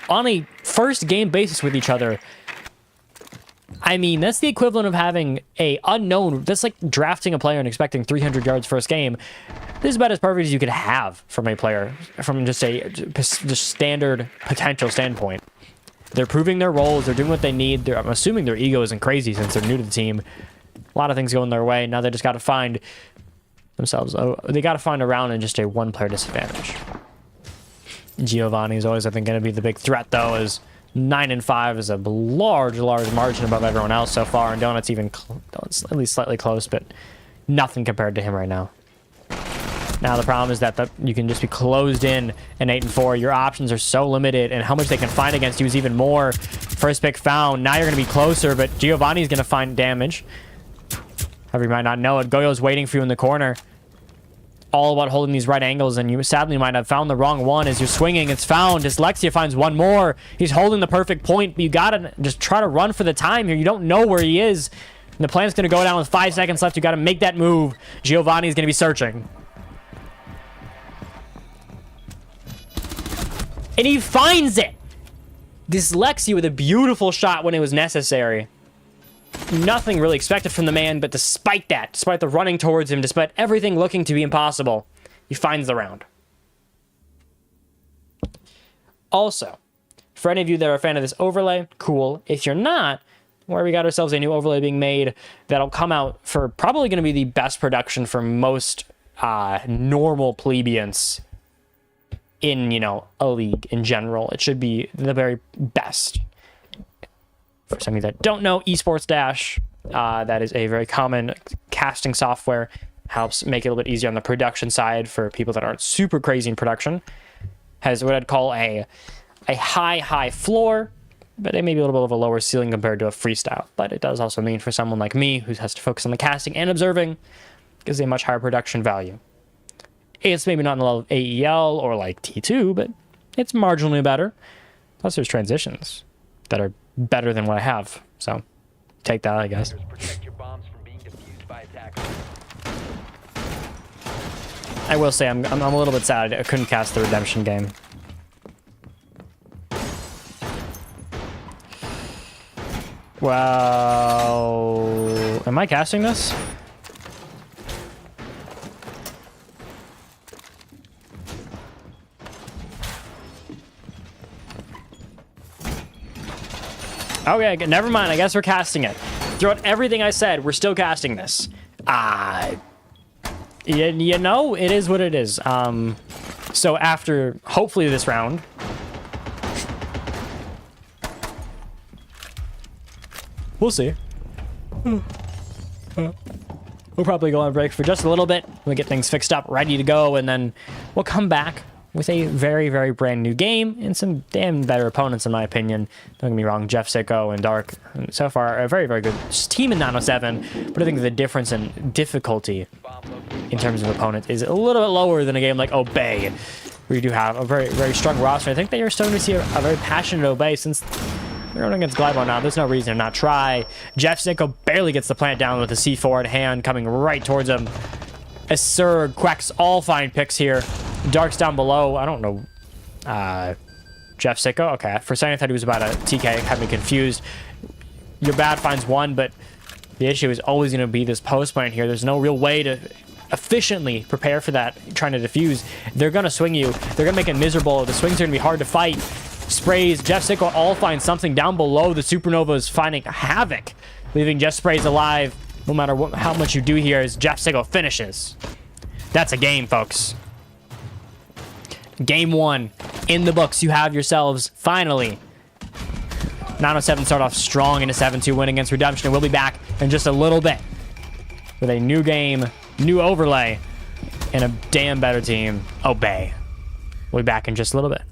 on a first game basis with each other. I mean, that's the equivalent of having a unknown. That's like drafting a player and expecting 300 yards first game. This is about as perfect as you could have from a player, from just a standard potential standpoint. They're proving their roles. They're doing what they need. I'm assuming their ego isn't crazy since they're new to the team. A lot of things going their way. Now they just got to find themselves. They got to find a round in just a one-player disadvantage. Giovanni is always, I think, going to be the big threat, though, as 9 and 5 is a large margin above everyone else so far, and Donut's even at least slightly close, but nothing compared to him right now. Now the problem is that you can just be closed in an 8 and 4. Your options are so limited, and how much they can find against you is even more. First pick found. Now you're going to be closer, but Giovanni's going to find damage. However, you might not know it. Goyo's waiting for you in the corner. All about holding these right angles, and you sadly might have found the wrong one. As you're swinging, it's found. Dyslexia finds one more. He's holding the perfect point, but you gotta just try to run for the time here. You don't know where he is, and the plan's gonna go down with 5 seconds left. You gotta make that move. Giovanni's gonna be searching, and he finds it. Dyslexia with a beautiful shot when it was necessary. Nothing really expected from the man, but despite that, despite the running towards him, despite everything looking to be impossible, he finds the round. Also, for any of you that are a fan of this overlay, cool. If you're not, where we got ourselves a new overlay being made that'll come out for probably going to be the best production for most normal plebeians in, a league in general. It should be the very best. For some of you that don't know, Esports Dash, that is a very common casting software, helps make it a little bit easier on the production side for people that aren't super crazy in production. Has what I'd call a high floor, but it may be a little bit of a lower ceiling compared to a freestyle. But it does also mean for someone like me who has to focus on the casting and observing, gives a much higher production value. It's maybe not in the level of AEL or like T2, but it's marginally better. Plus there's transitions that are better than what I have, so take that, I guess. I will say I'm a little bit sad I couldn't cast the redemption game. Wow, am I casting this? Okay, never mind. I guess we're casting it. Throughout everything I said, we're still casting this. You know, it is what it is. So after, hopefully this round, we'll see. We'll probably go on break for just a little bit. We'll get things fixed up, ready to go, and then we'll come back with a very, very brand new game and some damn better opponents, in my opinion. Don't get me wrong, Jeff Sicko and Dark, so far, a very, very good team in 907, but I think the difference in difficulty in terms of opponent is a little bit lower than a game like Obey, where you do have a very, very strong roster. I think that you're starting to see a very passionate Obey since they're going against Glybo now. There's no reason to not try. Jeff Sicko barely gets the plant down with the C4 in hand, coming right towards him. Surg, Quacks, all fine picks here. Dark's down below. I don't know. Jeff Sicko? Okay. For a second, I thought he was about a TK. Had me confused. Your bad finds one, but the issue is always going to be this post plant here. There's no real way to efficiently prepare for that, trying to defuse. They're going to swing you. They're going to make it miserable. The swings are going to be hard to fight. Sprays, Jeff Sicko all find something down below. The Supernova is finding havoc, leaving Jeff Sprays alive. No matter how much you do here, as Jeff Sicko finishes. That's a game, folks. Game 1 in the books. You have yourselves, finally. 907 start off strong in a 7-2 win against Redemption. And we'll be back in just a little bit with a new game, new overlay, and a damn better team, Obey. We'll be back in just a little bit.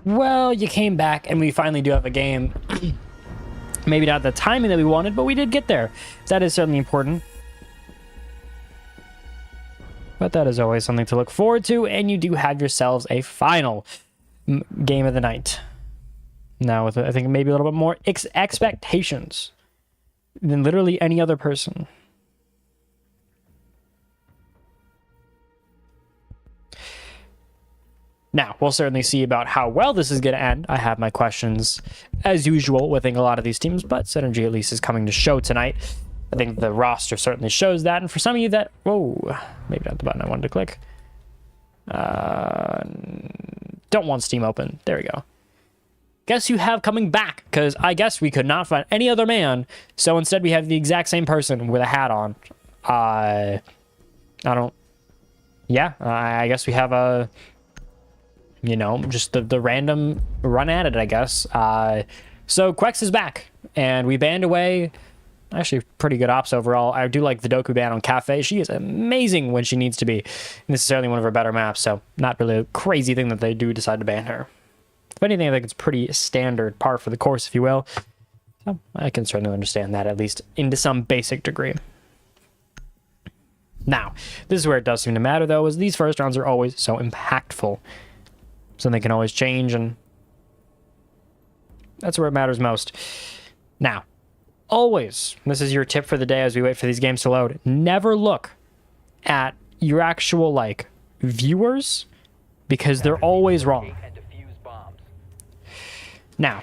Well, you came back, and we finally do have a game. Maybe not the timing that we wanted, but we did get there. That is certainly important. But that is always something to look forward to, and you do have yourselves a final game of the night. Now, with, I think, maybe a little bit more expectations than literally any other person. Now, we'll certainly see about how well this is going to end. I have my questions, as usual, within a lot of these teams, but Synergy at least is coming to show tonight. I think the roster certainly shows that, and for some of you that... Whoa, maybe not the button I wanted to click. Don't want Steam open. There we go. Guess you have coming back, because I guess we could not find any other man, so instead we have the exact same person with a hat on. I don't... Yeah, I guess we have a... You know, just the random run at it, I guess. So Quex is back, and we banned away. Actually, pretty good ops overall. I do like the Doku ban on Cafe. She is amazing when she needs to be. And this is certainly one of her better maps, so not really a crazy thing that they do decide to ban her. If anything, I think it's pretty standard, par for the course, if you will. So I can certainly understand that, at least into some basic degree. Now, this is where it does seem to matter, though, is these first rounds are always so impactful. Something can always change, and that's where it matters most. Now, always, this is your tip for the day as we wait for these games to load, never look at your actual, like, viewers, because they're always wrong. Now,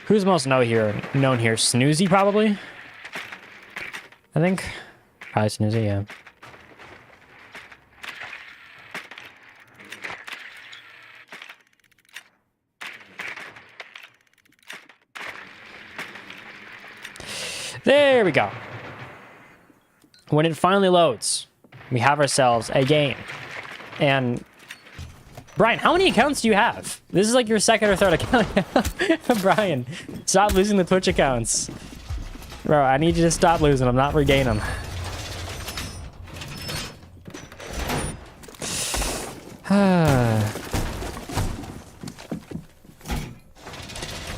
who's most known here? Snoozy, probably? I think. Probably Snoozy, yeah. There we go. When it finally loads, we have ourselves a game. And Brian, how many accounts do you have? This is like your second or third account. Brian, stop losing the Twitch accounts. Bro, I need you to stop losing them, not regain them.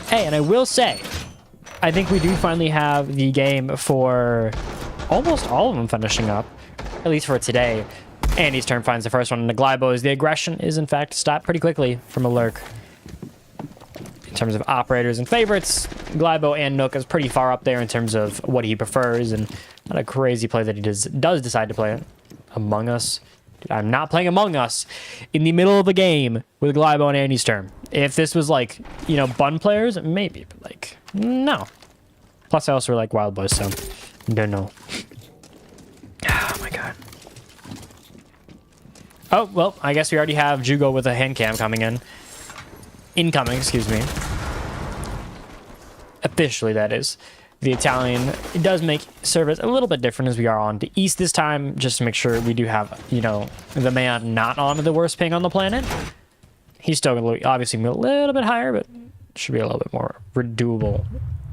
Hey, and I will say, I think we do finally have the game for almost all of them finishing up, at least for today. Andy's turn finds the first one, and the Glybo is the aggression is in fact stopped pretty quickly from a lurk. In terms of operators and favorites, Glybo and Nook is pretty far up there in terms of what he prefers, and not a crazy play that he does decide to play Among Us. Dude, I'm not playing Among Us in the middle of a game with Glybo and Andy's turn. If this was like, you know, Bun players, maybe, but like, no. Plus I also like Wild Boys, so don't know. Oh my god. Oh, well, I guess we already have Jugo with a hand cam coming in. Incoming, excuse me. Officially, that is. The Italian, it does make service a little bit different as we are on to East this time, just to make sure we do have, you know, the man not on the worst ping on the planet. He's still going to obviously be a little bit higher, but should be a little bit more doable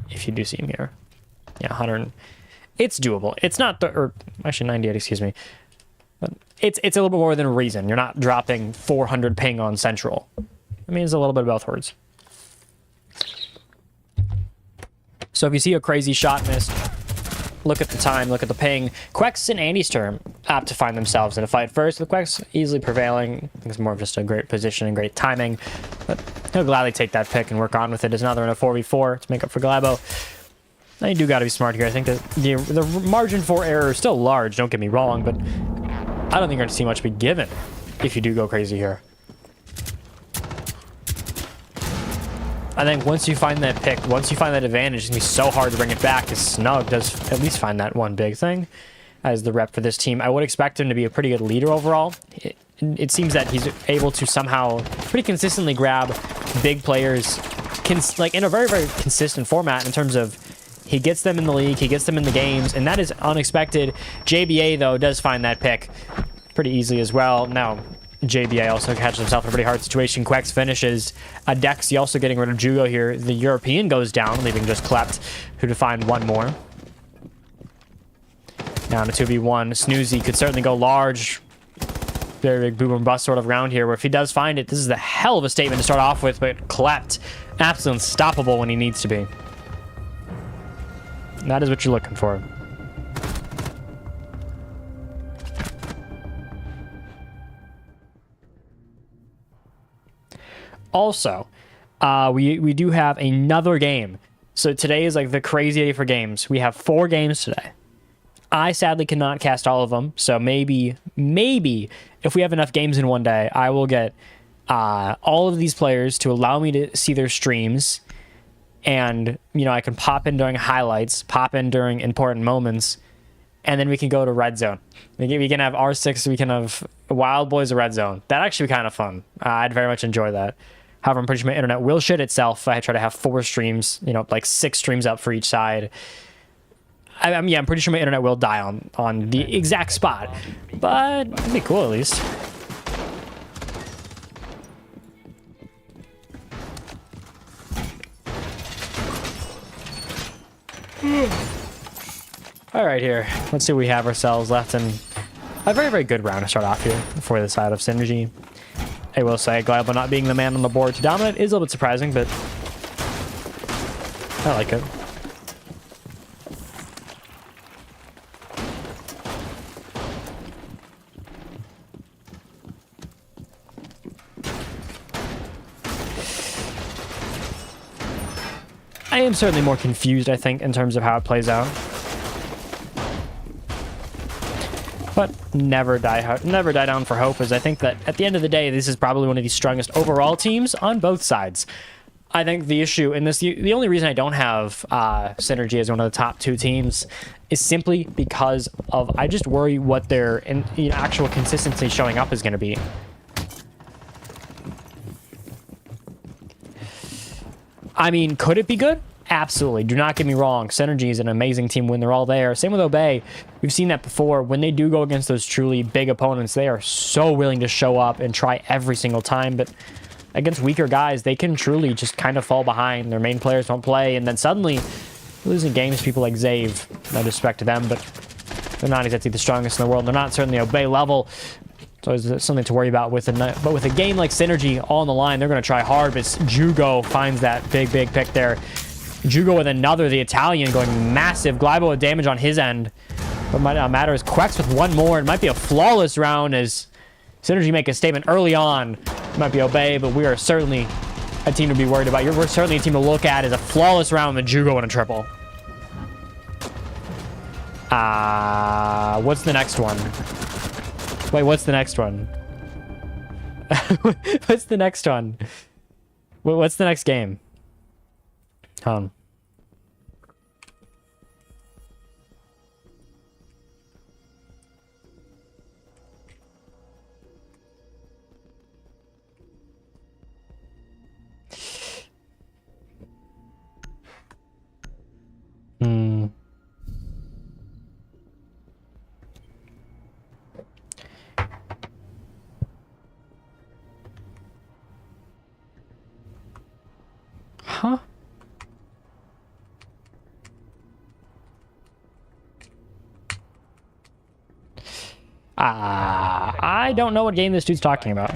if you do see him here. Yeah, 100. It's doable. It's not, or actually 98, excuse me. But it's a little bit more than reason. You're not dropping 400 ping on Central. I mean, it's a little bit of both words. So if you see a crazy shot missed, look at the time, look at the ping. Quex and Andy's turn opt to find themselves in a fight first, with Quex easily prevailing. I think it's more of just a great position and great timing. But he'll gladly take that pick and work on with it as another in a 4v4 to make up for Glybo. Now you do got to be smart here. I think that the margin for error is still large, don't get me wrong, but I don't think you're going to see much be given if you do go crazy here. I think once you find that pick, once you find that advantage, it's going to be so hard to bring it back, because Snug does at least find that one big thing as the rep for this team. I would expect him to be a pretty good leader overall. It seems that he's able to somehow pretty consistently grab big players like in a very, very consistent format in terms of he gets them in the league, he gets them in the games, and that is unexpected. JBA, though, does find that pick pretty easily as well. Now, JBA also catches himself in a pretty hard situation. Quex finishes. Adexi also getting rid of Jugo here. The European goes down, leaving just Klept, who to find one more. Now in a 2v1, Snoozy could certainly go large. Very big boom and bust sort of round here, where if he does find it, this is a hell of a statement to start off with, but Klept, absolutely unstoppable when he needs to be. And that is what you're looking for. Also, we do have another game. So today is like the crazy day for games. We have 4 games today. I sadly cannot cast all of them. So maybe if we have enough games in one day, I will get all of these players to allow me to see their streams. And, you know, I can pop in during highlights, pop in during important moments, and then we can go to Red Zone. We can have R6, we can have Wild Boys or Red Zone. That'd actually be kind of fun. I'd very much enjoy that. However, I'm pretty sure my internet will shit itself. I try to have 4 streams, you know, like 6 streams up for each side. Yeah, I'm pretty sure my internet will die on the exact spot, but it'd be cool at least. All right, here. Let's see what we have ourselves left in a very, very good round to start off here for the side of Synergy. I will say, Glybo not being the man on the board to dominate is a little bit surprising, but I like it. I am certainly more confused, I think, in terms of how it plays out. But never die down for hope, as I think that at the end of the day, this is probably one of the strongest overall teams on both sides. I think the issue in this, the only reason I don't have Synergy as one of the top 2 teams is simply because of, I just worry what their actual consistency showing up is going to be. I mean, could it be good? Absolutely. Do not get me wrong. Synergy is an amazing team when they're all there. Same with Obey. We've seen that before. When they do go against those truly big opponents, they are so willing to show up and try every single time. But against weaker guys, they can truly just kind of fall behind. Their main players don't play, and then suddenly losing games, people like Zave, no disrespect to them, but they're not exactly the strongest in the world. They're not certainly Obey level. So it's something to worry about with but with a game like Synergy all on the line, they're going to try hard, but Jugo finds that big pick there. Jugo with another, the Italian, going massive. Glybo with damage on his end. What might not matter is Quex with one more. It might be a flawless round as Synergy make a statement early on. It might be Obey, but we are certainly a team to be worried about. We're certainly a team to look at as a flawless round with Jugo and a triple. What's the next one? Wait, what's the next one? What's the next one? What's the next game? Hold on. Huh? I don't know what game this dude's talking about.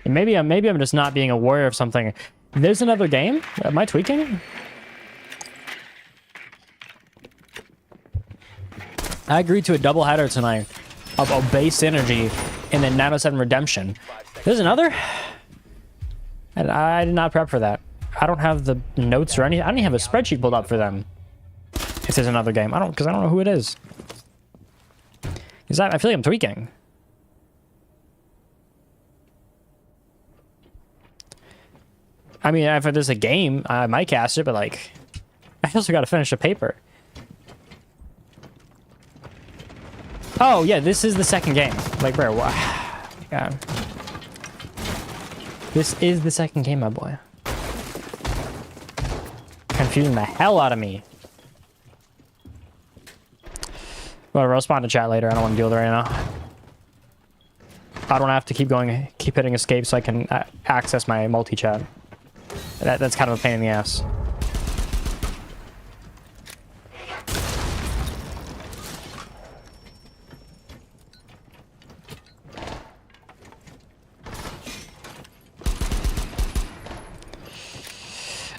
Maybe I'm just not being aware of something. There's another game? Am I tweaking? I agreed to a doubleheader tonight of Obey Synergy and then 907 Redemption. There's another? And I did not prep for that. I don't have the notes or anything. I don't even have a spreadsheet pulled up for them. If there's another game. Because I don't know who it is. I feel like I'm tweaking. I mean, if there's a game, I might cast it, but like, I also got to finish a paper. Oh, yeah, this is the second game. Like, bro, what? God. This is the second game, my boy. Confusing the hell out of me. Well, I'll respond to chat later. I don't want to deal with it right now. I don't have to keep hitting escape so I can access my multi-chat. That's kind of a pain in the ass.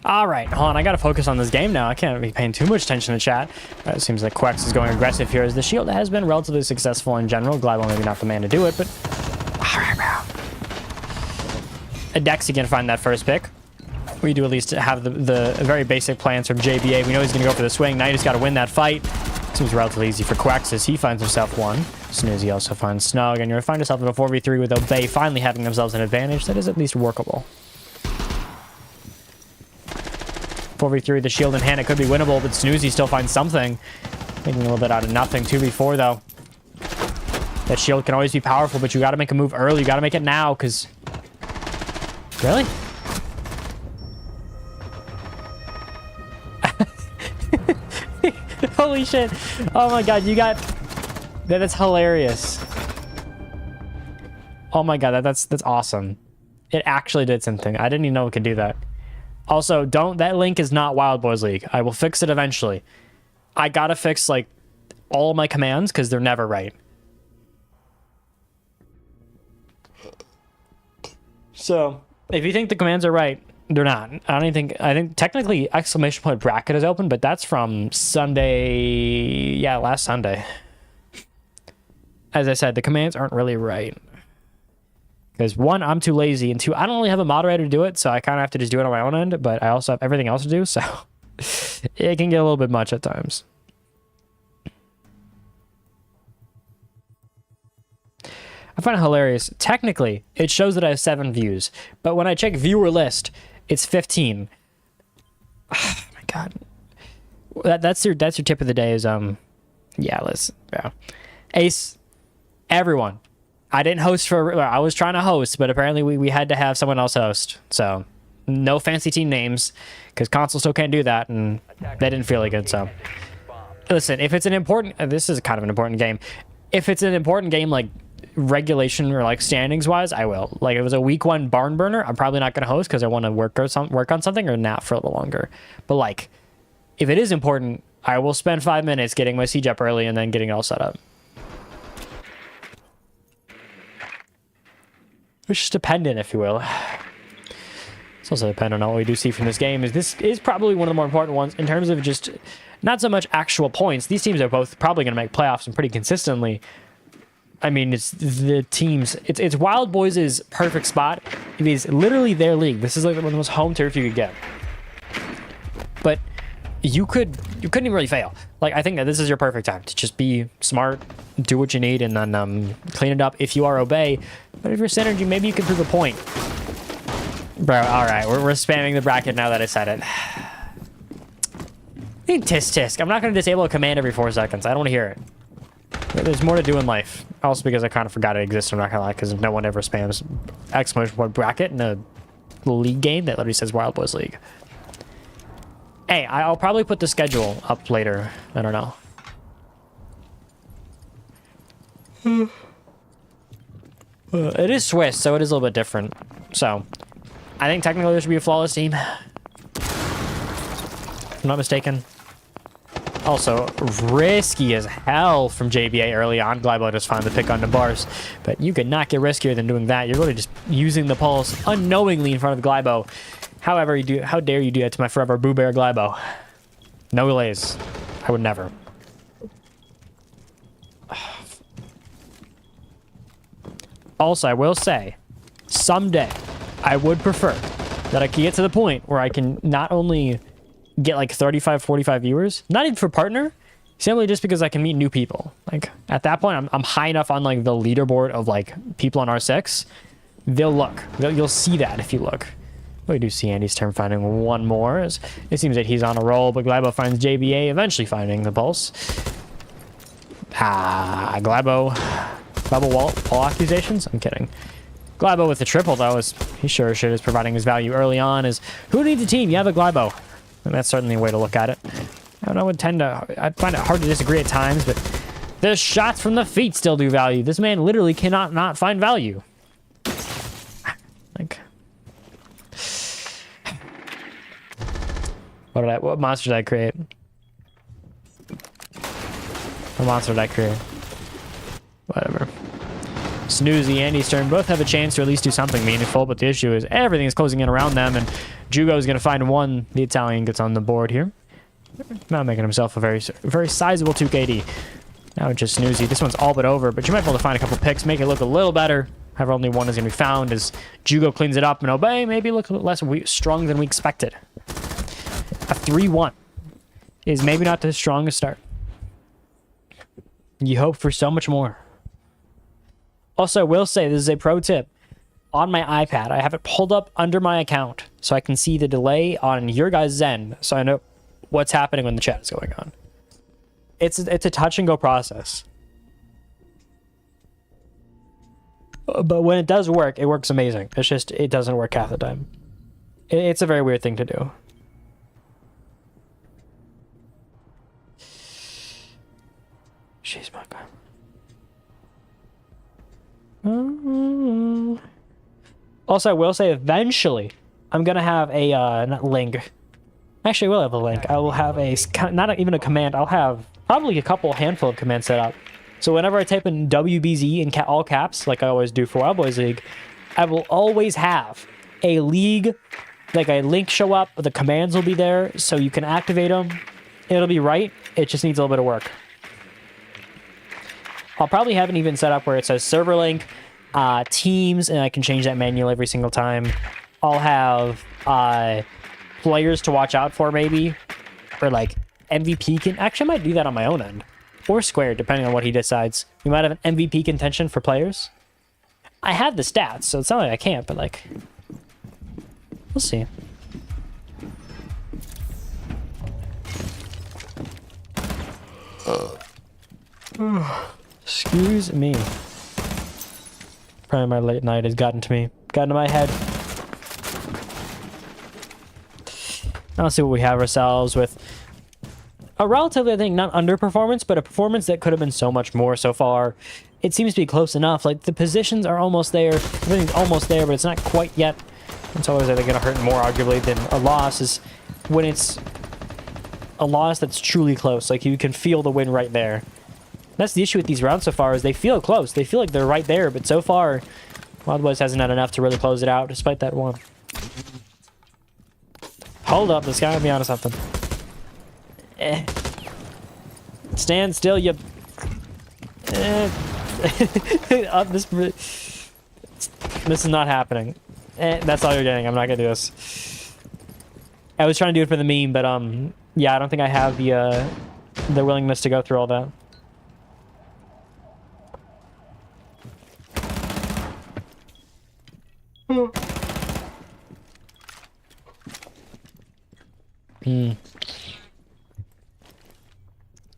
All right, hold on. I got to focus on this game now. I can't be paying too much attention to chat. It seems like Quex is going aggressive here as the shield has been relatively successful in general. Glybo maybe not the man to do it, but... All right, bro. Adex again find that first pick. We do at least have the very basic plans from JBA. We know he's going to go for the swing. Now you just got to win that fight. Seems relatively easy for Quex as he finds himself one. Snoozy also finds Snug, and you're going to find yourself in a 4v3 with Obey finally having themselves an advantage that is at least workable. 4v3 with the shield in hand, it could be winnable, but Snoozy still finds something. Making a little bit out of nothing. 2v4 though. That shield can always be powerful, but you got to make a move early. You got to make it now, because... Really? Holy shit. Oh my god, you got... That is hilarious. Oh my god, that's awesome. It actually did something. I didn't even know it could do that. Also, that link is not Wild Boys League. I will fix it eventually. I gotta fix, like, all of my commands, because they're never right. So if you think the commands are right, they're not. I don't even think. I think technically exclamation point bracket is open, but that's from Sunday. Yeah, last Sunday. As I said, the commands aren't really right. Because one, I'm too lazy, and two, I don't really have a moderator to do it, so I kind of have to just do it on my own end, but I also have everything else to do, so it can get a little bit much at times. I find it hilarious. Technically, it shows that I have 7 views, but when I check viewer list, it's 15. Oh my god. That's your tip of the day is yeah. Ace, everyone. I didn't host I was trying to host, but apparently we had to have someone else host. So no fancy team names because console still can't do that, and they didn't feel like good. So listen, if it's an important, this is kind of an important game. If it's an important game like regulation or like standings wise, I will. Like if it was a week 1 barn burner, I'm probably not going to host because I want to work on something or nap for a little longer. But like if it is important, I will spend 5 minutes getting my siege up early and then getting it all set up. It's just dependent, if you will. It's also dependent on what we do see from this game. This is probably one of the more important ones in terms of just not so much actual points. These teams are both probably going to make playoffs and pretty consistently. I mean, it's the teams. It's Wild Boys' perfect spot. It is literally their league. This is like one of the most home turf you could get. But you couldn't even really fail. Like I think that this is your perfect time to just be smart, do what you need, and then clean it up if you are obey. But if you're synergy, maybe you can prove a point. Bro, all right, we're spamming the bracket now that I said it. Tisk tisk. I'm not going to disable a command every 4 seconds. I don't want to hear it. There's more to do in life. Also because I kind of forgot it exists, I'm not going to lie, because no one ever spams exclamation point bracket in a league game that literally says Wild Boys League. Hey, I'll probably put the schedule up later. I don't know. It is Swiss, so it is a little bit different. So, I think technically there should be a flawless team. If I'm not mistaken. Also, risky as hell from JBA early on. Glybo just found the pick on the bars. But you could not get riskier than doing that. You're really just using the pulse unknowingly in front of Glybo. However, how dare you do that to my forever Boo Bear Glybo? No delays. I would never. Also, I will say, someday, I would prefer that I can get to the point where I can not only get like 35, 45 viewers, not even for partner, simply just because I can meet new people. Like, at that point, I'm high enough on like the leaderboard of like people on R6. You'll see that if you look. We do see Andy's turn finding one more. It seems that he's on a roll, but Glybo finds JBA, eventually finding the pulse. Glybo wall accusations? I'm kidding. Glybo with the triple, though, he sure as shit is providing his value early on. Who needs a team? You have a Glybo. And that's certainly a way to look at it. I'd find it hard to disagree at times, but the shots from the feet still do value. This man literally cannot not find value. Like... What monster did I create? What monster did I create? Whatever. Snoozy, Andy's turn. Both have a chance to at least do something meaningful, but the issue is everything is closing in around them, and Jugo is going to find one. The Italian gets on the board here. Now making himself a very sizable 2KD. Now it's just Snoozy. This one's all but over, but you might be able to find a couple picks, make it look a little better. However, only one is going to be found as Jugo cleans it up, and Obey maybe look a little less strong than we expected. A 3-1 is maybe not the strongest start. You hope for so much more. Also, I will say, this is a pro tip. On my iPad, I have it pulled up under my account so I can see the delay on your guys' end, so I know what's happening when the chat is going on. It's a touch and go process. But when it does work, it works amazing. It's just, it doesn't work half the time. It's a very weird thing to do. Jeez, my God. Also, I will say eventually I'm gonna have a not link. Actually, I will have a link. I will have a not even a command. I'll have probably a handful of commands set up. So whenever I type in WBZ in all caps, like I always do for Wild Boys League, I will always have a league, like a link show up, the commands will be there, so you can activate them. It'll be right. It just needs a little bit of work. I'll probably have it even set up where it says server link, teams, and I can change that manual every single time. I'll have players to watch out for, maybe, or like MVP can. Actually, I might do that on my own end, or Square, depending on what he decides. We might have an MVP contention for players. I have the stats, so it's not like I can't, but like, we'll see. Excuse me. Probably my late night has gotten to me. Gotten to my head. I'll see what we have ourselves with. A relatively, I think, not underperformance, but a performance that could have been so much more so far. It seems to be close enough. Like, the positions are almost there. Everything's almost there, but it's not quite yet. It's always, I think, going to hurt more, arguably, than a loss is when it's a loss that's truly close. Like, you can feel the win right there. That's the issue with these rounds so far, is they feel close. They feel like they're right there, but so far, Wild Boys hasn't had enough to really close it out, despite that one. Hold up, this guy might be onto something. Stand still, you... this is not happening. That's all you're getting. I'm not gonna do this. I was trying to do it for the meme, but yeah, I don't think I have the willingness to go through all that.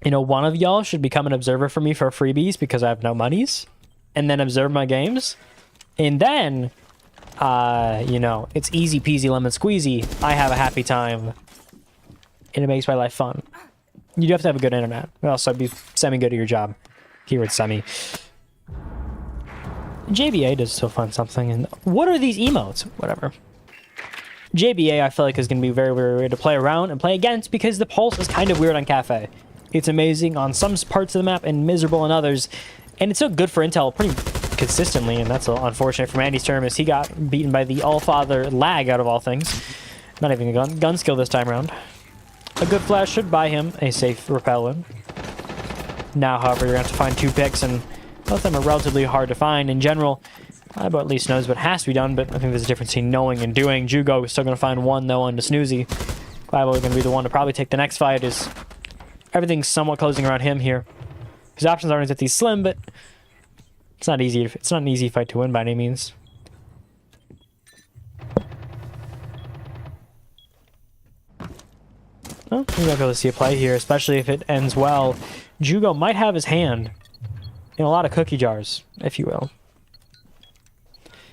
You know, one of y'all should become an observer for me for freebies because I have no monies, and then observe my games, and then you know, it's easy peasy lemon squeezy. I have a happy time, and it makes my life fun. You do have to have a good internet. Also, be semi-good at your job. Keyword semi. JBA does still find something. And what are these emotes? Whatever. JBA, I feel like, is going to be very, very weird to play around and play against because the pulse is kind of weird on Cafe. It's amazing on some parts of the map and miserable on others. And it's so good for intel pretty consistently, and that's unfortunate for Andy's term, as he got beaten by the Allfather lag out of all things. Not even a gun skill this time around. A good flash should buy him a safe repellent. Now, however, you're going to have to find 2 picks, and both of them are relatively hard to find. In general, Ibo at least knows what has to be done, but I think there's a difference between knowing and doing. Jugo is still going to find one, though, on to Snoozy. Ibo is going to be the one to probably take the next fight, as everything's somewhat closing around him here. His options aren't exactly slim, but it's not easy. It's not an easy fight to win by any means. Well, we might be able to see a play here, especially if it ends well. Jugo might have his hand in a lot of cookie jars, if you will.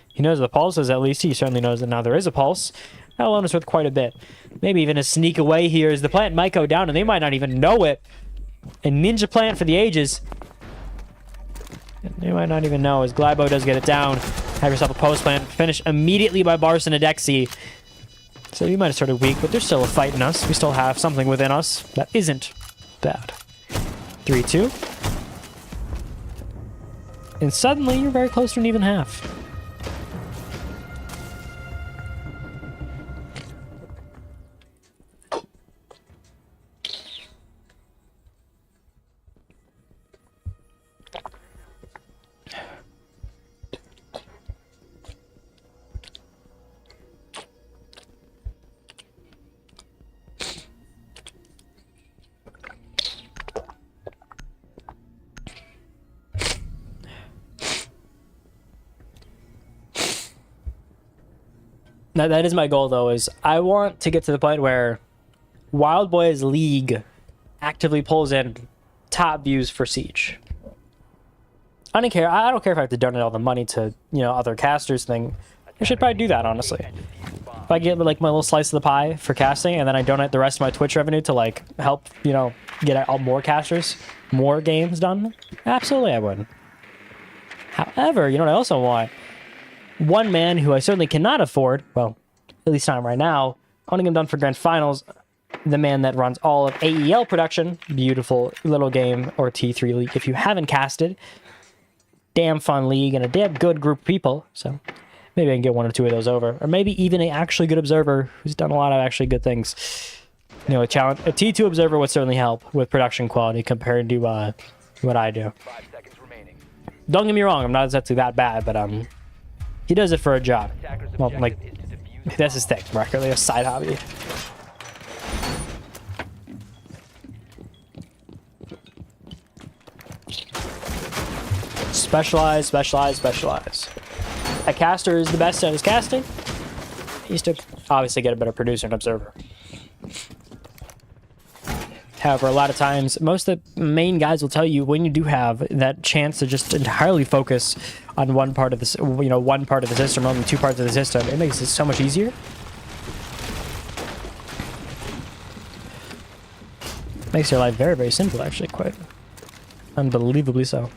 He knows the pulse is, at least he certainly knows that now there is a pulse. That alone is worth quite a bit. Maybe even a sneak away here, as the plant might go down and they might not even know it. A ninja plant for the ages. They might not even know, as Glybo does get it down. Have yourself a post plant. Finish immediately by Barson and Dexy. So you might have started weak, but there's still a fight in us. We still have something within us that isn't bad. 3-2. And suddenly you're very close to an even half. That is my goal, though, is I want to get to the point where Wild Boys League actively pulls in top views for Siege. I don't care. I don't care if I have to donate all the money to, you know, other casters thing. I should probably do that, honestly. If I get, like, my little slice of the pie for casting, and then I donate the rest of my Twitch revenue to, like, help, you know, get all more casters, more games done, absolutely I would. However, you know what I also want? One man who I certainly cannot afford, well, at least not right now, owning him done for Grand Finals, the man that runs all of AEL production, beautiful little game, or T3 League if you haven't casted. Damn fun league and a damn good group of people, so Maybe I can get one or two of those over. Or maybe even an actually good observer who's done a lot of actually good things. You know, a T2 observer would certainly help with production quality compared to what I do. Don't get me wrong, I'm not exactly that bad, but he does it for a job. Well, like, that's his thing, like a side hobby. Specialize, specialize, specialize. A caster is the best at his casting. He used to obviously get a better producer and observer. However, a lot of times, most of the main guys will tell you when you do have that chance to just entirely focus on one part of the, one part of the system, only two parts of the system, it makes it so much easier. Makes your life very, very simple, actually, quite unbelievably so.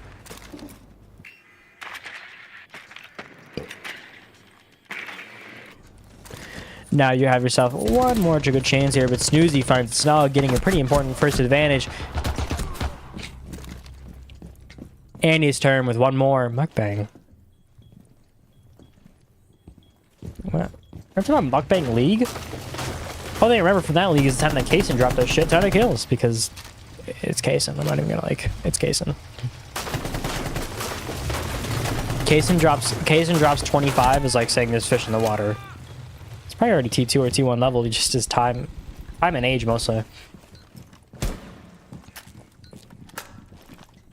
Now you have yourself one more good chance here, but Snoozy finds Snug getting a pretty important first advantage. Andy's turn with one more mukbang. What? We're talking about mukbang league? All thing I remember from that league is the time that Kaysen dropped a shit ton of kills because it's Kaysen. I'm not even gonna it's Kaysen. Kaysen drops 25 is like saying there's fish in the water. Probably already T2 or T1 level, just his time and age mostly.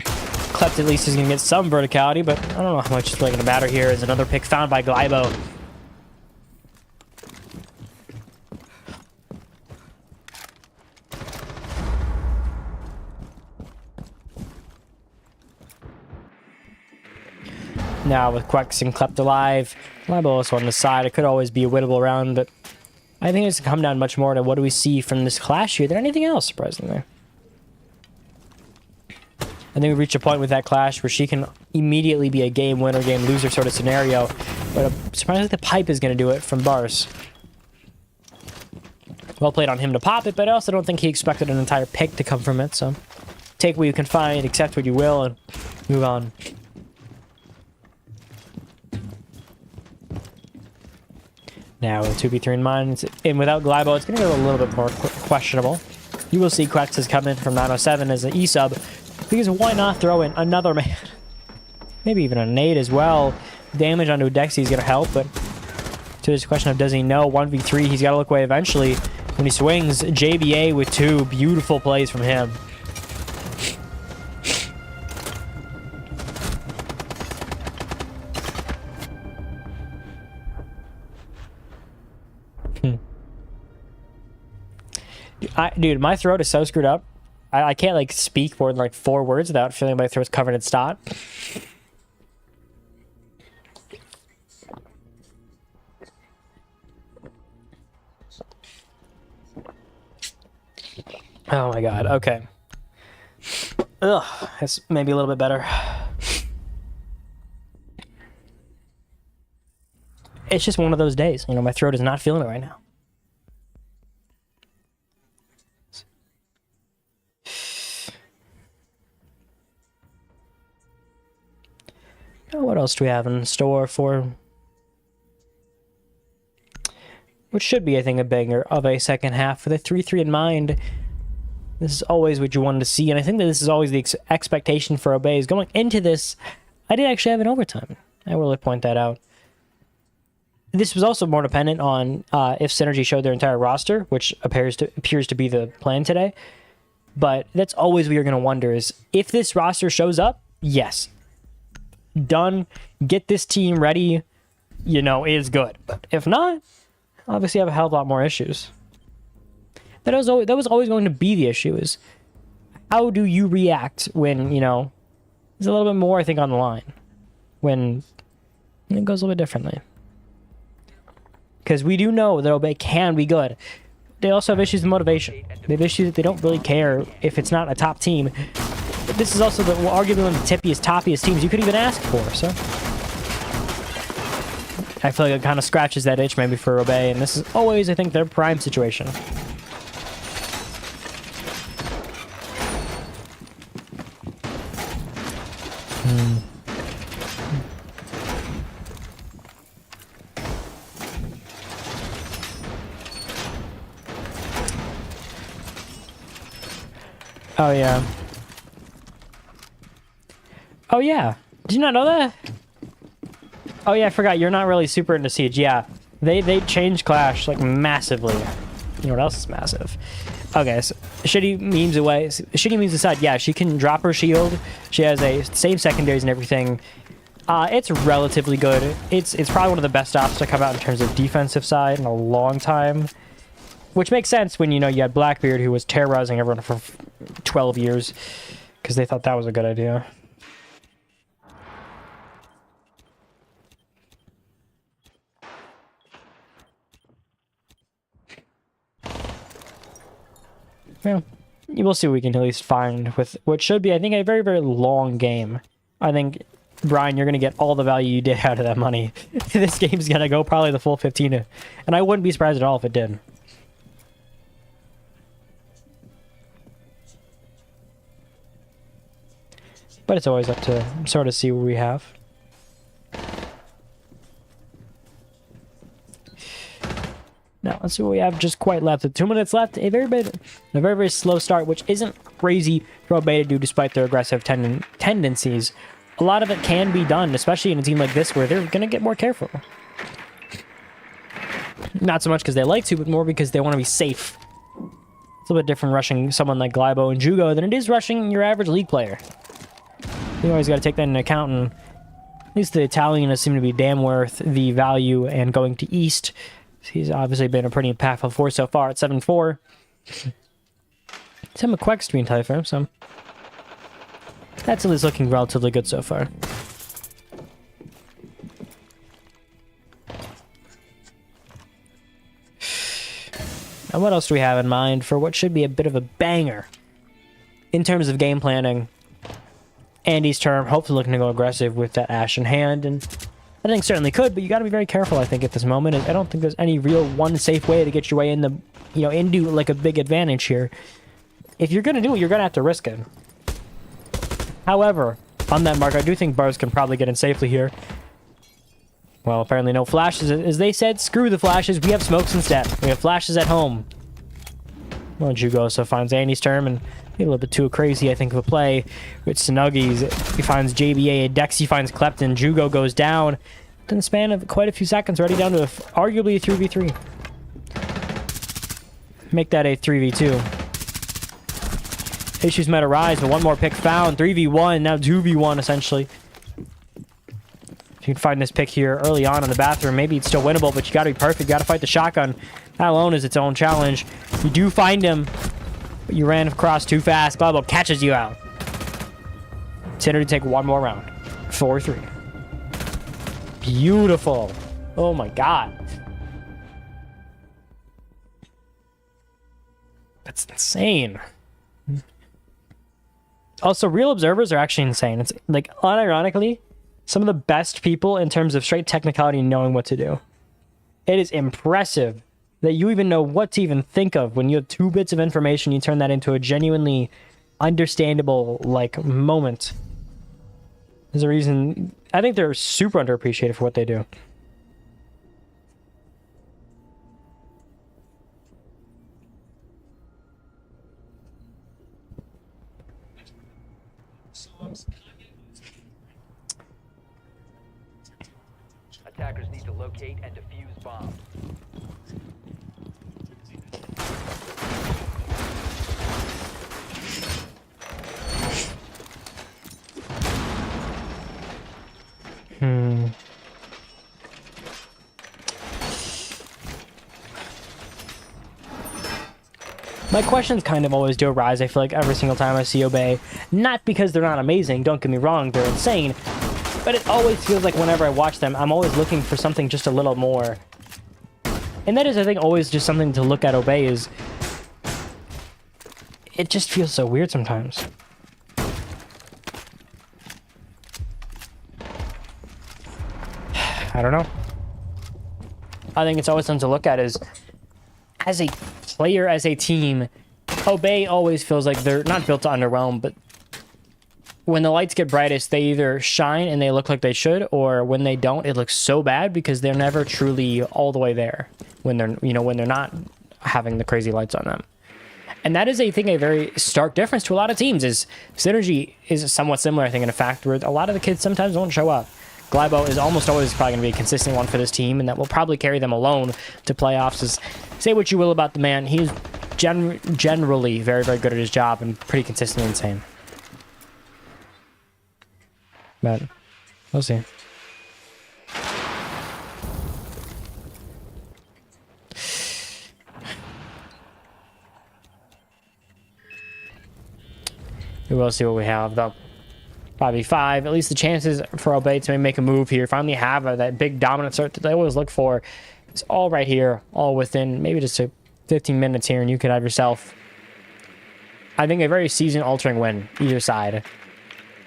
Klept at least is going to get some verticality, but I don't know how much it's really going to matter here as another pick found by Glybo. Now with Quex and Klept alive, Glybo also on the side. It could always be a winnable round, but I think it's come down much more to what do we see from this clash here than anything else, surprisingly. I think we've reached a point with that clash where she can immediately be a game winner, game loser sort of scenario, but surprisingly the pipe is going to do it from Bars. Well played on him to pop it, but I also don't think he expected an entire pick to come from it, so take what you can find, accept what you will, and move on. Now with 2v3 in mind, and without Glybo, it's going to get a little bit more questionable. You will see Quex has come in from 907 as an E-sub, because why not throw in another man? Maybe even a nade as well. Damage onto a Dexy is going to help, but to this question of does he know 1v3, he's got to look away eventually. When he swings, JBA with two beautiful plays from him. Dude, my throat is so screwed up. I can't like speak more than like 4 words without feeling my throat's covered in snot. Oh my god, okay. Ugh, that's maybe a little bit better. It's just one of those days. You know, my throat is not feeling it right now. What else do we have in store for what should be, I think, a banger of a second half with a 3-3 in mind? This is always what you wanted to see, and I think that this is always the expectation for Obeys. Going into this, I did actually have an overtime. I will point that out. This was also more dependent on if Synergy showed their entire roster, which appears to be the plan today. But that's always what you're going to wonder is, if this roster shows up, yes. Done, get this team ready, you know, is good. But if not, obviously I have a hell of a lot more issues. That was always going to be the issue, is how do you react when, you know, there's a little bit more, I think, on the line. When it goes a little bit differently. Because we do know that Obey can be good. They also have issues with motivation. They have issues that they don't really care if it's not a top team. But this is also arguably one of the toppiest teams you could even ask for, so I feel like it kind of scratches that itch maybe for Obey, and this is always, I think, their prime situation. Oh, yeah. Oh, yeah. Did you not know that? Oh, yeah, I forgot. You're not really super into Siege. Yeah. They changed Clash, like, massively. You know what else is massive? Okay, so shitty memes away. Shitty memes aside, yeah, she can drop her shield. She has a same secondaries and everything. It's relatively good. It's probably one of the best ops to come out in terms of defensive side in a long time. Which makes sense when, you know, you had Blackbeard who was terrorizing everyone for 12 years. Because they thought that was a good idea. Yeah, we'll see what we can at least find with what should be, I think, a very, very long game. I think, Brian, you're going to get all the value you did out of that money. This game's going to go probably the full 15, and I wouldn't be surprised at all if it did. But it's always up to sort of see what we have. Now, let's see what we have just quite left. 2 minutes left. A very slow start, which isn't crazy for Obey to do despite their aggressive tendencies. A lot of it can be done, especially in a team like this where they're going to get more careful. Not so much because they like to, but more because they want to be safe. It's a little bit different rushing someone like Glybo and Jugo than it is rushing your average League player. You always got to take that into account, and at least the Italian has seemed to be damn worth the value and going to East. He's obviously been a pretty impactful force so far at 7-4. Tim McQuack's to be entirely fair, so that's at least looking relatively good so far. And what else do we have in mind for what should be a bit of a banger in terms of game planning? Andy's term, hopefully looking to go aggressive with that Ash in hand, and I think certainly could, but you got to be very careful, I think, at this moment. I don't think there's any real one safe way to get your way in the, you know, into like a big advantage here. If you're going to do it, you're going to have to risk it. However, on that mark, I do think Bars can probably get in safely here. Well, apparently no flashes. As they said, screw the flashes. We have smokes instead. We have flashes at home. Well, Jugo also finds Andy's term, and a little bit too crazy, I think, of a play with Snuggies. He finds JBA, Dexy finds Klepton, Jugo goes down. In the span of quite a few seconds, already down to arguably a 3v3. Make that a 3v2. Issues might arise, but one more pick found. 3v1, now 2v1, essentially. If you can find this pick here early on in the bathroom, maybe it's still winnable, but you gotta be perfect. You gotta fight the shotgun. That alone is its own challenge. You do find him, but you ran across too fast. Global catches you out. Consider to take one more round. 4-3. Beautiful. Oh my god. That's insane. Also, real observers are actually insane. It's like, unironically, some of the best people in terms of straight technicality and knowing what to do. It is impressive that you even know what to even think of when you have 2 bits of information, you turn that into a genuinely understandable, like, moment. There's a reason. I think they're super underappreciated for what they do. Attackers need to locate and defuse bombs. My questions kind of always do arise, I feel like, every single time I see Obey. Not because they're not amazing, don't get me wrong, they're insane. But it always feels like whenever I watch them, I'm always looking for something just a little more. And that is, I think, always just something to look at Obey is... It just feels so weird sometimes. I don't know. I think it's always something to look at is, as a player, as a team, Obey always feels like they're not built to underwhelm, but when the lights get brightest, they either shine and they look like they should, or when they don't, it looks so bad because they're never truly all the way there when they're, you know, when they're not having the crazy lights on them. And that is, I think, a very stark difference to a lot of teams. Is Synergy is somewhat similar, I think, in a fact where a lot of the kids sometimes don't show up. Glybo is almost always probably going to be a consistent one for this team, and that will probably carry them alone to playoffs. Is, say what you will about the man, he's generally very, very good at his job and pretty consistently insane. But we'll see. We will see what we have, though. 5v5. At least the chances for Obey to make a move here, finally have that big dominant start that they always look for. It's all right here, all within maybe just 15 minutes here, and you could have yourself, I think, a very season-altering win, either side.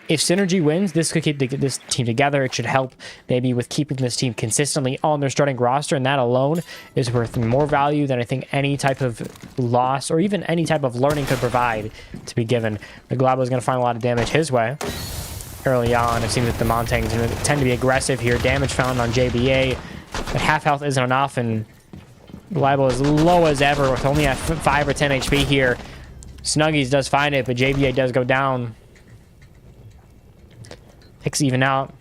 If Synergy wins, this could keep this team together. It should help maybe with keeping this team consistently on their starting roster, and that alone is worth more value than I think any type of loss or even any type of learning could provide to be given. The Glabo is going to find a lot of damage his way early on. It seems that the Montangs tend to be aggressive here. Damage found on JBA, but half health isn't enough, and Glabo is low as ever with only at 5 or 10 HP here. Snuggies does find it, but JBA does go down. Picks even out.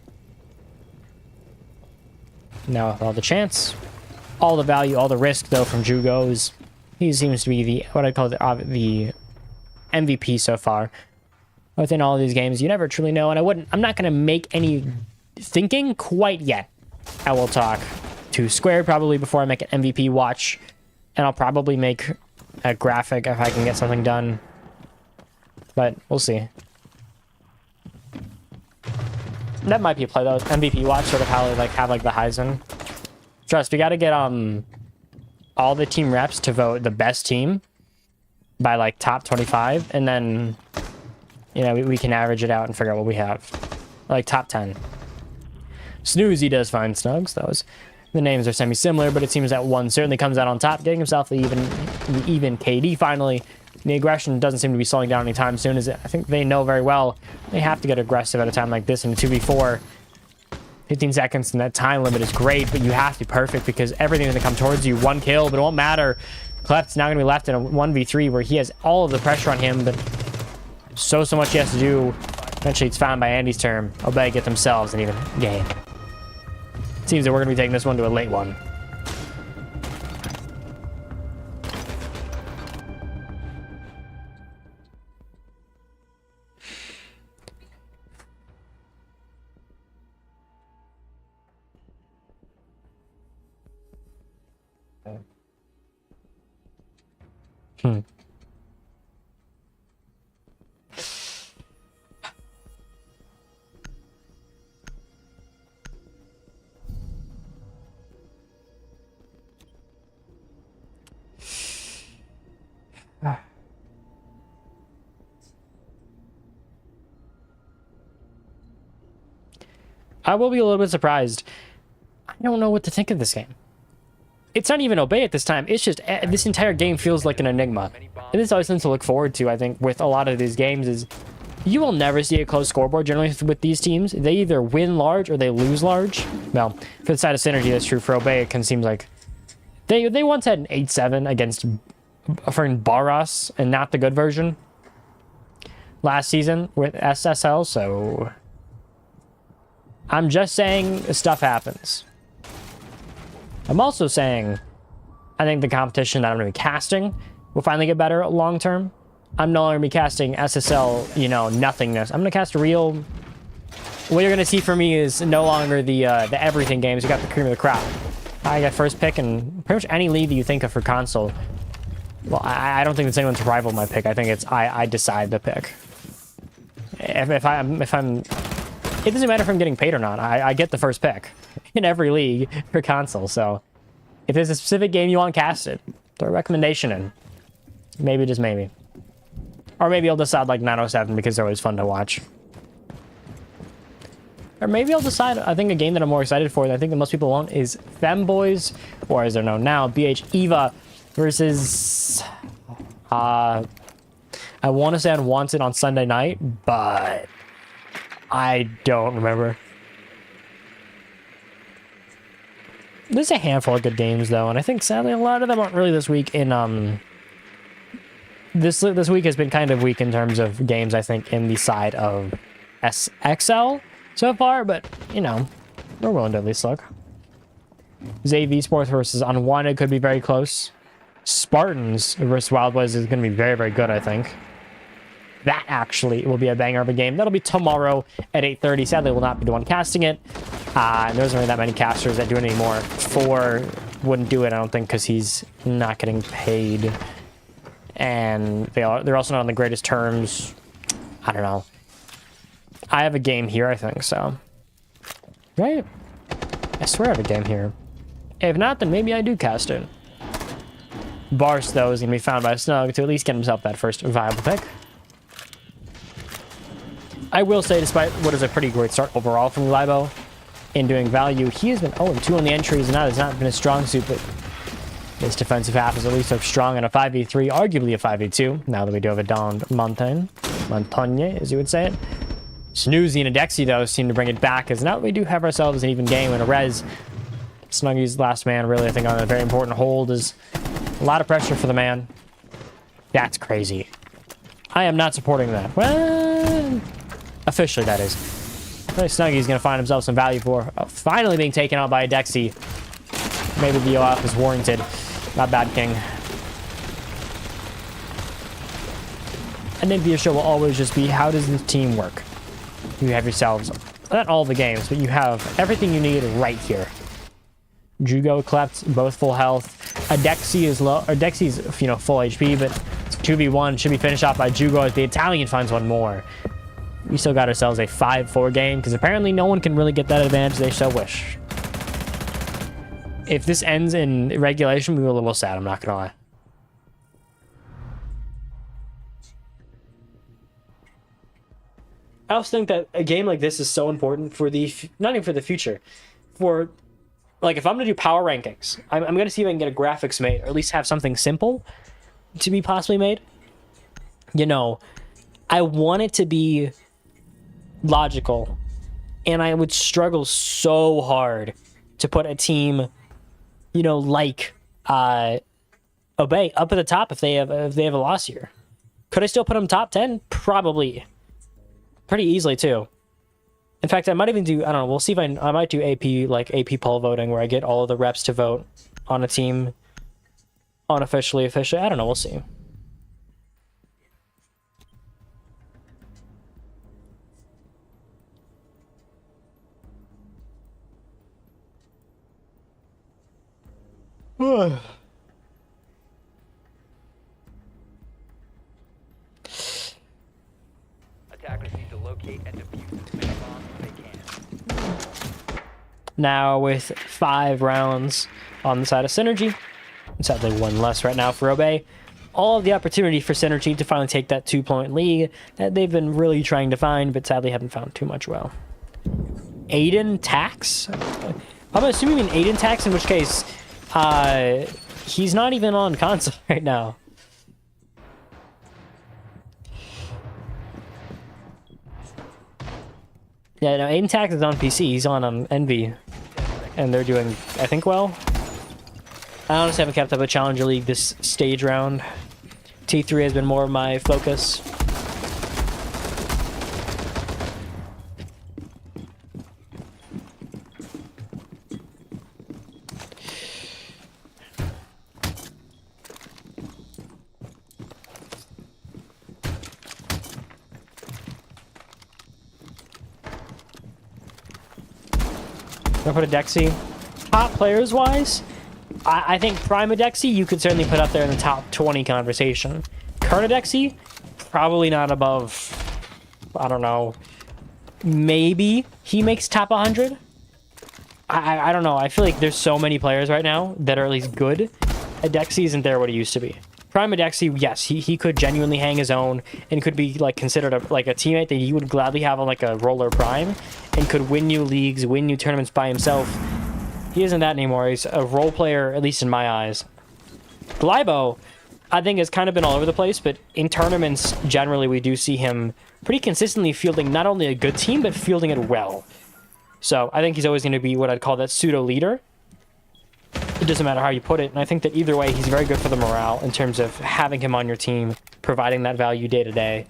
Now with all the chance, all the value, all the risk though from Jugo's. He seems to be the what I call the MVP so far. Within all of these games, you never truly know, and I'm not gonna make any thinking quite yet. I will talk to Squared probably before I make an MVP watch, and I'll probably make a graphic if I can get something done. But we'll see. That might be a play though. MVP watch, sort of how they have the Heisen. Trust, we got to get all the team reps to vote the best team by top 25, and then we can average it out and figure out what we have, top 10. Snoozy does find Snugs. The names are semi-similar, but it seems that one certainly comes out on top, getting himself the even KD finally. The aggression doesn't seem to be slowing down anytime soon, as I think they know very well they have to get aggressive at a time like this in a 2v4. 15 seconds and that time limit is great, but you have to be perfect because everything's going to come towards you. One kill, but it won't matter. Kleft's now going to be left in a 1v3 where he has all of the pressure on him, but so much he has to do. Eventually it's found by Andy's term. Obey get themselves an even game. It seems that we're going to be taking this one to a late one. I will be a little bit surprised. I don't know what to think of this game. It's not even Obey at this time. It's just this entire game feels like an enigma. And this is always something to look forward to, I think, with a lot of these games is you will never see a close scoreboard generally with these teams. They either win large or they lose large. Well, for the side of Synergy, that's true. For Obey, it can seem like they once had an 8-7 against a friend Barras and not the good version last season with SSL, so I'm just saying stuff happens. I'm also saying I think the competition that I'm going to be casting will finally get better long term. I'm no longer going to be casting SSL, nothingness. I'm going to cast a real... What you're going to see for me is no longer the everything games. You got the cream of the crop. I got first pick in pretty much any league that you think of for console. Well, I don't think there's anyone to rival my pick. I think it's I decide the pick. If I'm... It doesn't matter if I'm getting paid or not. I get the first pick in every league for console. So if there's a specific game you want casted, throw a recommendation in. Maybe, just maybe. Or maybe I'll decide 907 because they're always fun to watch. Or maybe I'll decide, I think a game that I'm more excited for that I think that most people won't is Femboys, or as they're known now, BH Eva versus... I want to say I want it on Sunday night, but I don't remember. There's a handful of good games though, and I think sadly a lot of them aren't really this week in this week has been kind of weak in terms of games, I think, in the side of SXL so far, but, you know, we're willing to at least look. ZV Sports versus Unwanted could be very close. Spartans versus Wild Boys is going to be very, very good, I think. That actually will be a banger of a game. That'll be tomorrow at 8:30. Sadly, we'll not be the one casting it. And there's really that many casters that do it anymore. 4 wouldn't do it, I don't think, because he's not getting paid. And they're also not on the greatest terms. I don't know. I have a game here, I think, so. Right? I swear I have a game here. If not, then maybe I do cast it. Bars, though, is going to be found by Snug to at least get himself that first viable pick. I will say, despite what is a pretty great start overall from Libo in doing value, he has been 0-2 on the entries, and that has not been a strong suit, but this defensive half is at least so strong in a 5v3, arguably a 5v2, now that we do have a downed Montagne, as you would say it. Snoozy and Adexi, though, seem to bring it back, as now we do have ourselves an even game and a res. Snuggy's last man, really, I think, on a very important hold is a lot of pressure for the man. That's crazy. I am not supporting that. Well, officially, that is. Snuggy's going to find himself some value for finally being taken out by Adexi. Maybe the OF is warranted. Not bad, King. And then the show will always just be, how does the team work? You have yourselves, not all the games, but you have everything you need right here. Jugo klept, both full health. Adexi is low. Adexi's, you know, full HP, but 2v1 should be finished off by Jugo as the Italian finds one more. We still got ourselves a 5-4 game because apparently no one can really get that advantage they so wish. If this ends in regulation, we were a little sad, I'm not gonna lie. I also think that a game like this is so important for the, not even for the future, for, like, if I'm going to do power rankings, I'm going to see if I can get a graphics made, or at least have something simple to be possibly made. You know, I want it to be logical, and I would struggle so hard to put a team, you know, like Obey up at the top if they have a loss here. Could I still put them top 10? Probably. Pretty easily, too. In fact, I might even do, I don't know, we'll see if I might do AP, like AP poll voting, where I get all of the reps to vote on a team unofficially, officially. I don't know, we'll see. Attackers need to locate and defuse as many bombs as they can. Now with 5 rounds on the side of Synergy, sadly 1 less right now for Obey, all of the opportunity for Synergy to finally take that 2-point lead that they've been really trying to find, but sadly haven't found too much well. Aiden Tax? I'm assuming you mean Aiden Tax, in which case, he's not even on console right now. Yeah, no, Aiden Tax is on PC. He's on Envy, and they're doing, I think, well. I honestly haven't kept up with Challenger League this stage round. T3 has been more of my focus. I'm gonna put Adexi. Top players wise, I think Prime Adexi you could certainly put up there in the top 20 conversation. Current Adexi, probably not above, I don't know, maybe he makes top 100. I don't know. I feel like there's so many players right now that are at least good. Adexi isn't there what he used to be. Prime Adexi, yes, he could genuinely hang his own and could be like considered a teammate that he would gladly have on like a roller prime and could win you leagues, win you tournaments by himself. He isn't that anymore. He's a role player, at least in my eyes. Glybo, I think, has kind of been all over the place, but in tournaments, generally, we do see him pretty consistently fielding not only a good team, but fielding it well. So I think he's always going to be what I'd call that pseudo-leader. It doesn't matter how you put it, and I think that either way, he's very good for the morale in terms of having him on your team providing that value day to day.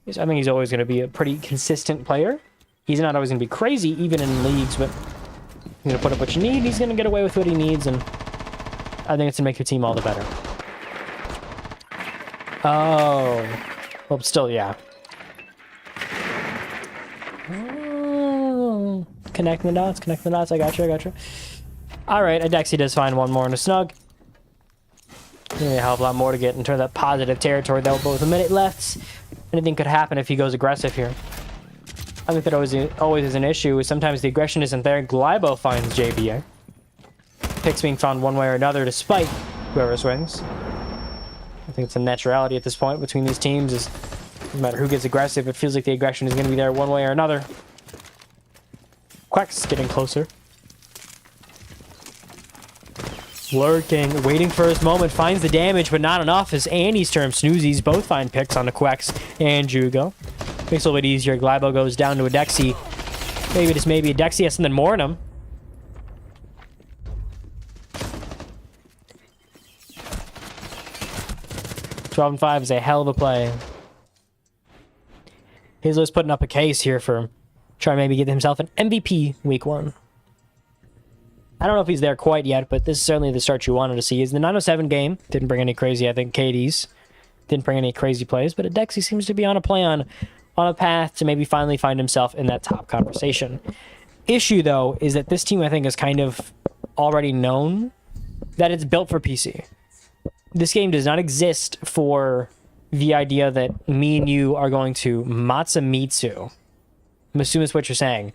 I think he's always going to be a pretty consistent player. He's not always going to be crazy, even in leagues, but he's going to put up what you need. He's going to get away with what he needs, and I think it's going to make your team all the better. Oh. Well, still, yeah. Oh. Connecting the dots, I got you. Alright, Adexi does find one more in a snug. Maybe a hell of a lot more to get into that positive territory, though, but with a minute left, anything could happen if he goes aggressive here. I think that always is an issue. Sometimes the aggression isn't there. Glybo finds JBA. Picks being found one way or another despite whoever swings. I think it's a naturality at this point between these teams. Is no matter who gets aggressive, it feels like the aggression is going to be there one way or another. Quack's getting closer. Lurking, waiting for his moment, finds the damage, but not enough as Annie's turn. Snoozies both find picks on the Quex and Jugo. Makes it a little bit easier. Glybo goes down to Adexi. Maybe Adexi has something more in him. Twelve and 5 is a hell of a play. Hazel's putting up a case here for trying to maybe get himself an MVP week 1. I don't know if he's there quite yet, but this is certainly the start you wanted to see. Is the 907 game. Didn't bring any crazy, I think, KDs. Didn't bring any crazy plays, but Adexi seems to be on a path to maybe finally find himself in that top conversation. Issue, though, is that this team, I think, is kind of already known that it's built for PC. This game does not exist for the idea that me and you are going to Matsumitsu. I'm assuming that's what you're saying.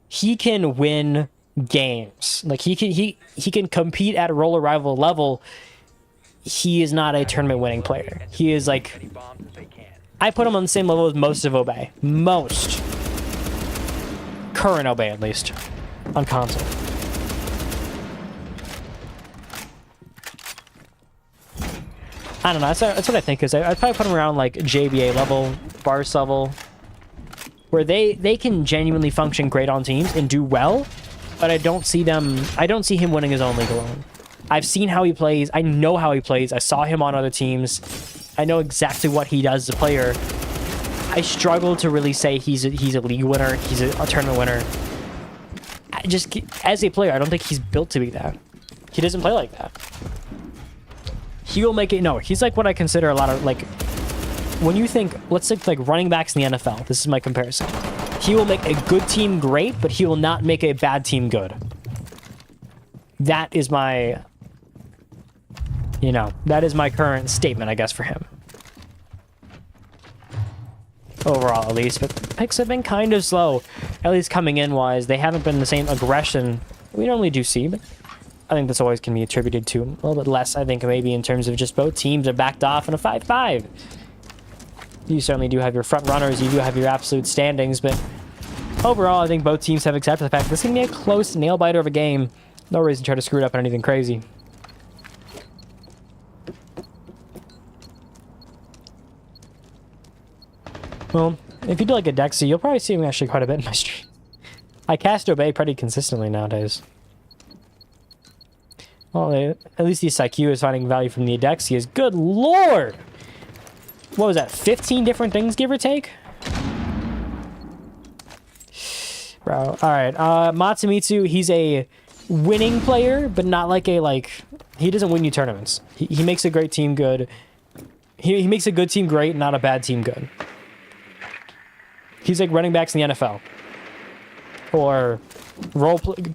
He can win games. Like he can compete at roller rival level. He is not a tournament winning player. He is like, I put him on the same level as most of Obey. Most current Obey, at least on console. I don't know. That's what I think. Is I'd probably put him around like JBA level, Bars level, where they can genuinely function great on teams and do well. But I don't see him winning his own league alone. I've seen how he plays. I know how he plays. I saw him on other teams. I know exactly what he does as a player. I struggle to really say he's a league winner. He's a tournament winner. As a player, I don't think he's built to be that. He doesn't play like that. He will make it. No, he's like what I consider a lot of like. When you think, let's think like running backs in the NFL. This is my comparison. He will make a good team great, but he will not make a bad team good. That is my, that is my current statement, I guess, for him. Overall, at least. But picks have been kind of slow, at least coming in wise. They haven't been the same aggression we normally do see, but I think this always can be attributed to a little bit less, I think, maybe in terms of just both teams are backed off in a 5-5. You certainly do have your front runners, you do have your absolute standings, but overall, I think both teams have accepted the fact this is going to be a close nail-biter of a game. No reason to try to screw it up on anything crazy. Well, if you do like a Dexy, you'll probably see him actually quite a bit in my stream. I cast Obey pretty consistently nowadays. Well, at least the SIQ is finding value from the Adexi is good lord! What was that, 15 different things, give or take? Bro, alright. Matsumitsu, he's a winning player, but not like he doesn't win you tournaments. He makes a great team good. He makes a good team great, not a bad team good. He's like running backs in the NFL. Or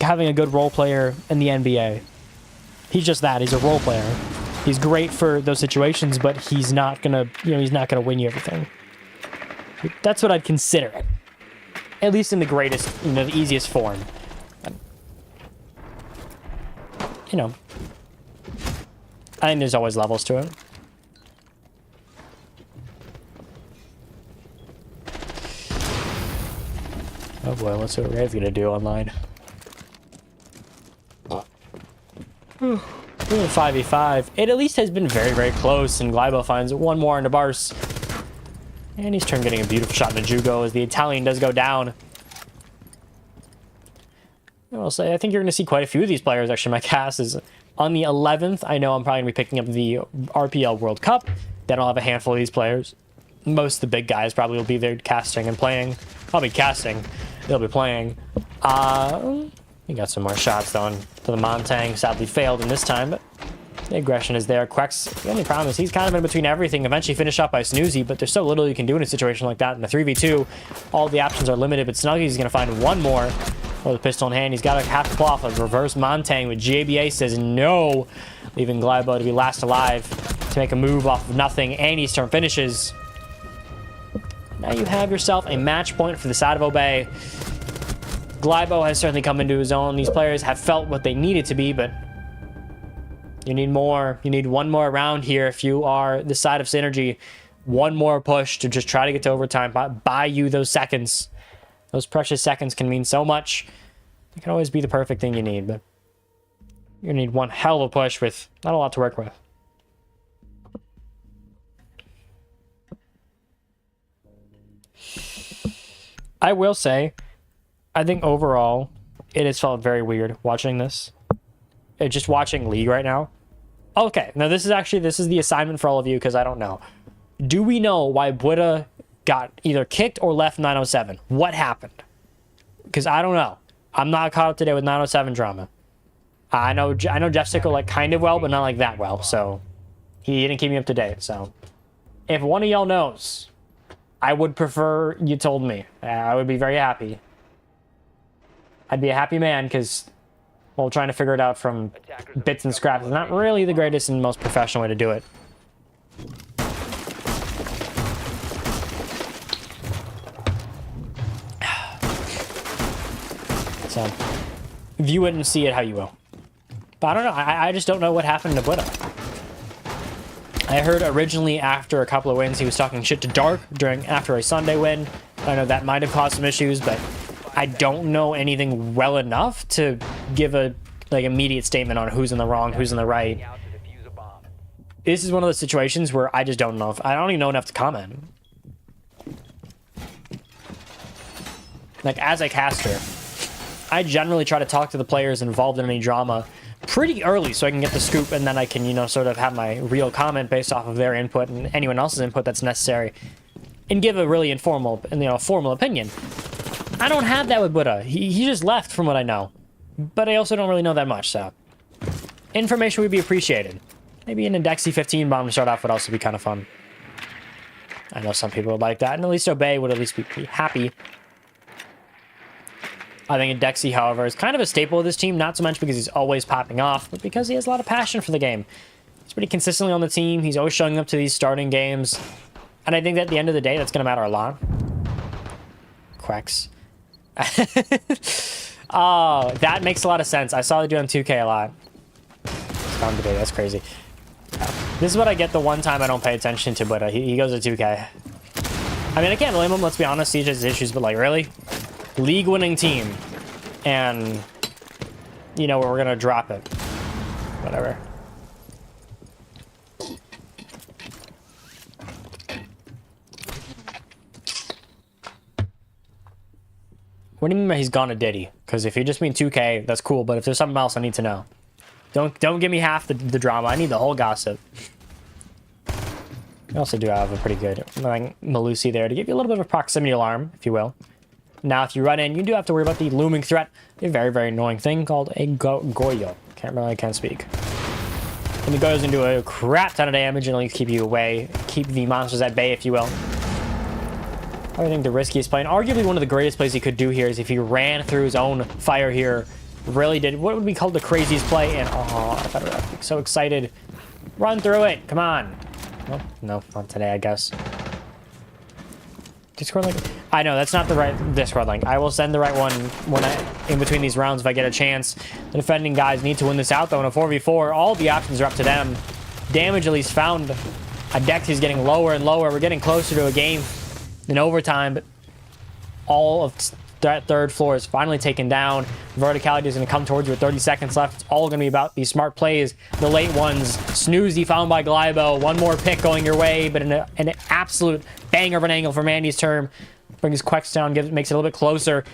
having a good role player in the NBA. He's just that. He's a role player. He's great for those situations, but he's not gonna, he's not gonna win you everything. That's what I'd consider it. At least in the greatest, the easiest form. I think there's always levels to it. Oh boy, let's see what Ray's gonna do online. 5v5. It at least has been very, very close, and Glybo finds one more into Bars. And he's turned getting a beautiful shot into Jugo as the Italian does go down. I will say, I think you're going to see quite a few of these players. Actually, my cast is On the 11th, I know I'm probably going to be picking up the RPL World Cup. Then I'll have a handful of these players. Most of the big guys probably will be there casting and playing. I'll be casting. They'll be playing. We got some more shots though to the Montang. Sadly failed in this time, but the aggression is there. Quex, the only problem is he's kind of in between everything. Eventually finish up by Snoozy, but there's so little you can do in a situation like that. In the 3v2, all the options are limited, but Snuggy's going to find one more with a pistol in hand. He's got to have to pull off a reverse Montang, but JBA says no, leaving Glybo to be last alive to make a move off of nothing. Annie's turn finishes. Now you have yourself a match point for the side of Obey. Glybo has certainly come into his own. These players have felt what they needed to be, but you need more. You need one more round here if you are the side of Synergy. One more push to just try to get to overtime. Buy you those seconds. Those precious seconds can mean so much. It can always be the perfect thing you need, but you need one hell of a push with not a lot to work with. I will say, I think overall, it has felt very weird watching this. Just watching League right now. Okay, now this is the assignment for all of you because I don't know. Do we know why Buddha got either kicked or left 907? What happened? Because I don't know. I'm not caught up today with 907 drama. I know Jeff Sickle like kind of well, but not like that well. So he didn't keep me up to date. So if one of y'all knows, I would prefer you told me. I would be very happy. I'd be a happy man because, well, trying to figure it out from bits and scraps is not really the greatest and most professional way to do it. So, view it and see it how you will. But I don't know. I just don't know what happened to Buddha. I heard originally after a couple of wins, he was talking shit to Dark after a Sunday win. I know that might have caused some issues, but I don't know anything well enough to give a immediate statement on who's in the wrong, who's in the right. This is one of those situations where I just don't know. I don't even know enough to comment. Like, as a caster, I generally try to talk to the players involved in any drama pretty early so I can get the scoop, and then I can, sort of have my real comment based off of their input and anyone else's input that's necessary, and give a really informal and, formal opinion. I don't have that with Buddha. He just left from what I know. But I also don't really know that much, so information would be appreciated. Maybe an Indexy 15 bomb to start off would also be kind of fun. I know some people would like that, and at least Obey would at least be pretty happy. I think Indexy, however, is kind of a staple of this team, not so much because he's always popping off, but because he has a lot of passion for the game. He's pretty consistently on the team. He's always showing up to these starting games. And I think that at the end of the day, that's going to matter a lot. Quacks. Oh, that makes a lot of sense. I saw they do on 2K a lot. Found debate. That's crazy. This is what I get the one time I don't pay attention to, but he goes to 2K. I mean, I can't blame him. Let's be honest. He has issues, but really? League-winning team. And, we're going to drop it. Whatever. What do you mean by he's gone to Diddy? Because if you just mean 2K, that's cool. But if there's something else, I need to know. Don't give me half the drama. I need the whole gossip. We also do have a pretty good Malusi there to give you a little bit of a proximity alarm, if you will. Now, if you run in, you do have to worry about the looming threat. A very, very annoying thing called a Goyo. I can't speak. And the Goyo's going to do a crap ton of damage and at least keep you away. Keep the monsters at bay, if you will. I think the riskiest play, and arguably one of the greatest plays he could do here, is if he ran through his own fire here. Really did what would be called the craziest play, and oh, I thought I'd be so excited. Run through it, come on. Well, no, not today, I guess. Discord link? I know, that's not the right Discord link. I will send the right one in between these rounds if I get a chance. The defending guys need to win this out, though, in a 4v4. All the options are up to them. Damage at least found. A deck is getting lower and lower. We're getting closer to a game in overtime, but all of that third floor is finally taken down. Verticality is going to come towards you with 30 seconds left. It's all going to be about these smart plays, the late ones. Snoozy found by Glybo. One more pick going your way, but an absolute banger of an angle from Andy's turn. Brings Quex down, makes it a little bit closer.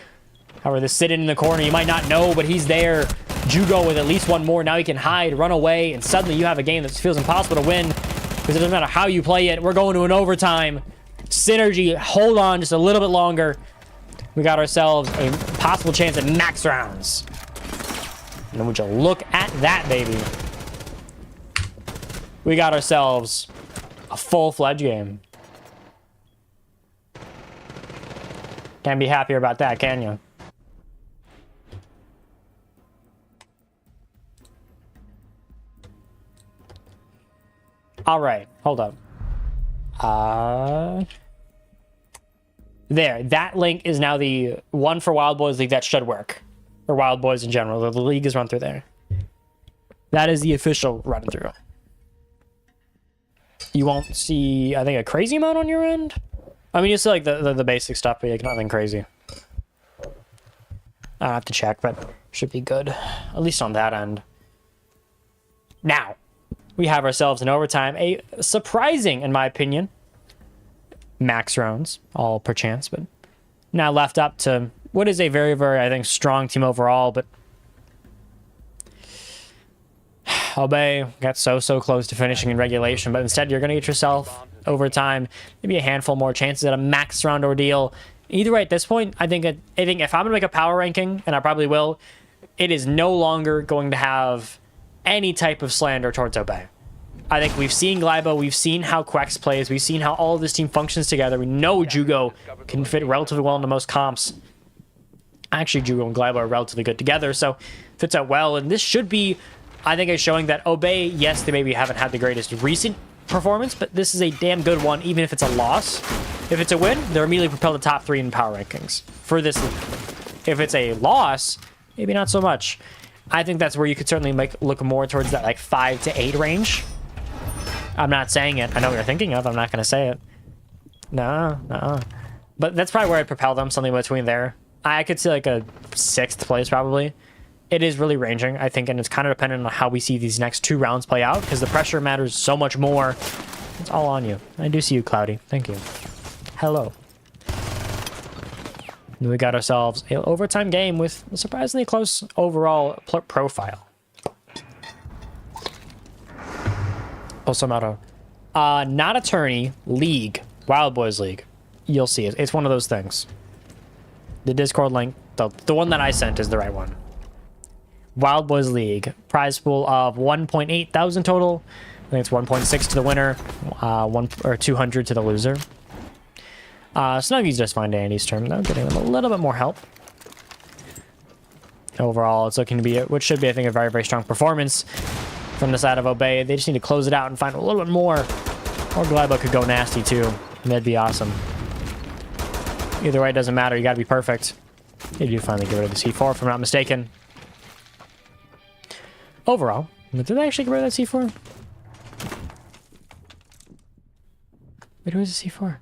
However, the sit-in the corner, you might not know, but he's there. Jugo with at least one more. Now he can hide, run away, and suddenly you have a game that feels impossible to win because it doesn't matter how you play it. We're going to an overtime. Synergy, hold on just a little bit longer. We got ourselves a possible chance at max rounds. And would you look at that, baby? We got ourselves a full-fledged game. Can't be happier about that, can you? All right, hold up. There, that link is now the one for Wild Boys League that should work. Or Wild Boys in general. The league is run through there. That is the official run through. You won't see, I think, a crazy amount on your end. I mean, you see like the basic stuff, but like nothing crazy. I'll have to check, but should be good. At least on that end. Now, we have ourselves in overtime. A surprising, in my opinion, max rounds, all per chance, but now left up to what is a very, very, I think, strong team overall, but Obey got so close to finishing in regulation, but instead you're going to get yourself overtime, maybe a handful more chances at a max round ordeal. Either way, at this point, I think if I'm going to make a power ranking, and I probably will, it is no longer going to have any type of slander towards Obey. I think we've seen Glybo, we've seen how Quex plays, we've seen how all of this team functions together. We know Jugo can fit relatively well into most comps. Actually, Jugo and Glybo are relatively good together, so fits out well. And this should be, I think, is showing that Obey, yes, they maybe haven't had the greatest recent performance, but this is a damn good one, even if it's a loss. If it's a win, they're immediately propelled to top 3 in power rankings for this league. If it's a loss, maybe not so much. I think that's where you could certainly look more towards that like 5 to 8 range. I'm not saying it. I know what you're thinking of. I'm not going to say it. No. But that's probably where I'd propel them, something between there. I could see like a 6th place probably. It is really ranging, I think, and it's kind of dependent on how we see these next 2 rounds play out, because the pressure matters so much more. It's all on you. I do see you, Cloudy. Thank you. Hello. We got ourselves an overtime game with a surprisingly close overall profile. Also, not attorney, league, Wild Boys League. You'll see it. It's one of those things. The Discord link, the one that I sent is the right one. Wild Boys League, prize pool of 1.8 thousand total. I think it's 1.6 to the winner, 200 to the loser. Snuggies just fine to Andy's turn, though, getting them a little bit more help. Overall, it's looking to be, which should be, I think, a very, very strong performance from the side of Obey. They just need to close it out and find a little bit more. Or Glybo could go nasty, too, and that'd be awesome. Either way, it doesn't matter. You gotta be perfect. They do finally get rid of the C4, if I'm not mistaken. Overall, did they actually get rid of that C4? Wait, who is the C4?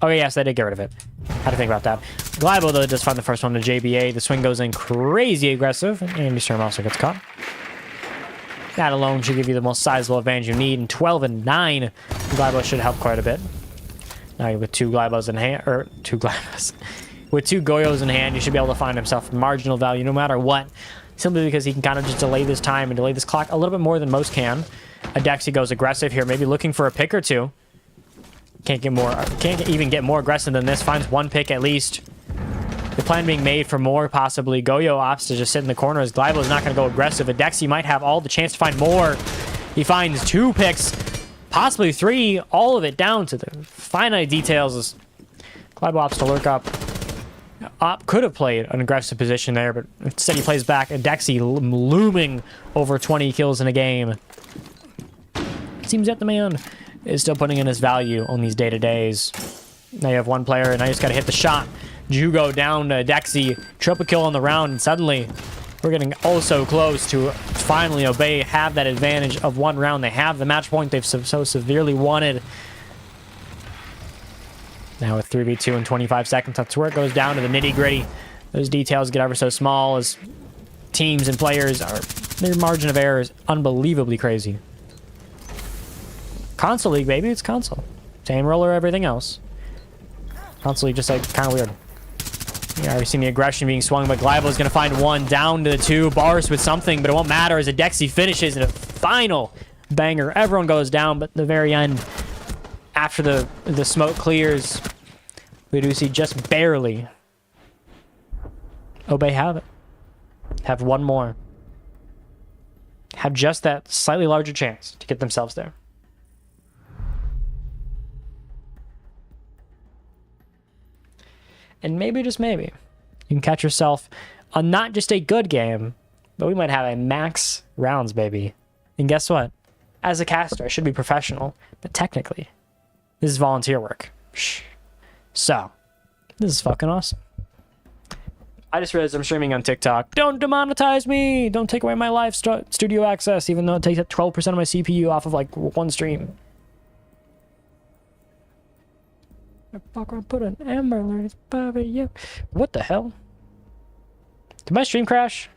Oh, yes, they did get rid of it. Had to think about that. Glybo, though, does find the first one to JBA. The swing goes in crazy aggressive, and Andy Sturm also gets caught. That alone should give you the most sizable advantage you need. And 12 and 9, Glybo should help quite a bit. Now with 2 Glybos in hand, or 2 Glybos. With 2 Goyos in hand, you should be able to find himself marginal value no matter what. Simply because he can kind of just delay this time and delay this clock a little bit more than most can. Adexi goes aggressive here, maybe looking for a pick or 2. Can't even get more aggressive than this. Finds 1 pick at least. The plan being made for more, possibly. Goyo opts to just sit in the corner as Glybo's not going to go aggressive. Adexi might have all the chance to find more. He finds 2 picks, possibly 3, all of it down to the finite details as Glybo opts to lurk up. Could have played an aggressive position there, but instead he plays back. Adexi looming over 20 kills in a game. Seems that the man is still putting in his value on these day-to-days. Now you have 1 player, and I just got to hit the shot. Jugo down to Adexi. Triple kill on the round, and suddenly we're getting oh so close to finally Obey have that advantage of 1 round. They have the match point they've so severely wanted. Now with 3v2 in 25 seconds, that's where it goes down to the nitty-gritty. Those details get ever so small as teams and players are... Their margin of error is unbelievably crazy. Console League, baby. It's console. Same roller, everything else. Console League just like kind of weird. Yeah, we've seen the aggression being swung, but Glybo's going to find one down to the two. Bars with something, but it won't matter as Adexi finishes in a final banger. Everyone goes down, but at the very end, after the smoke clears, we do see just barely Obey have it. Have one more. Have just that slightly larger chance to get themselves there. And maybe, just maybe, you can catch yourself on not just a good game, but we might have a max rounds, baby. And guess what? As a caster, I should be professional, but technically, this is volunteer work. So, this is fucking awesome. I just realized I'm streaming on TikTok. Don't demonetize me! Don't take away my live studio access, even though it takes up 12% of my CPU off of like one stream. Fucker, put an Amber Alert. What the hell? Did my stream crash?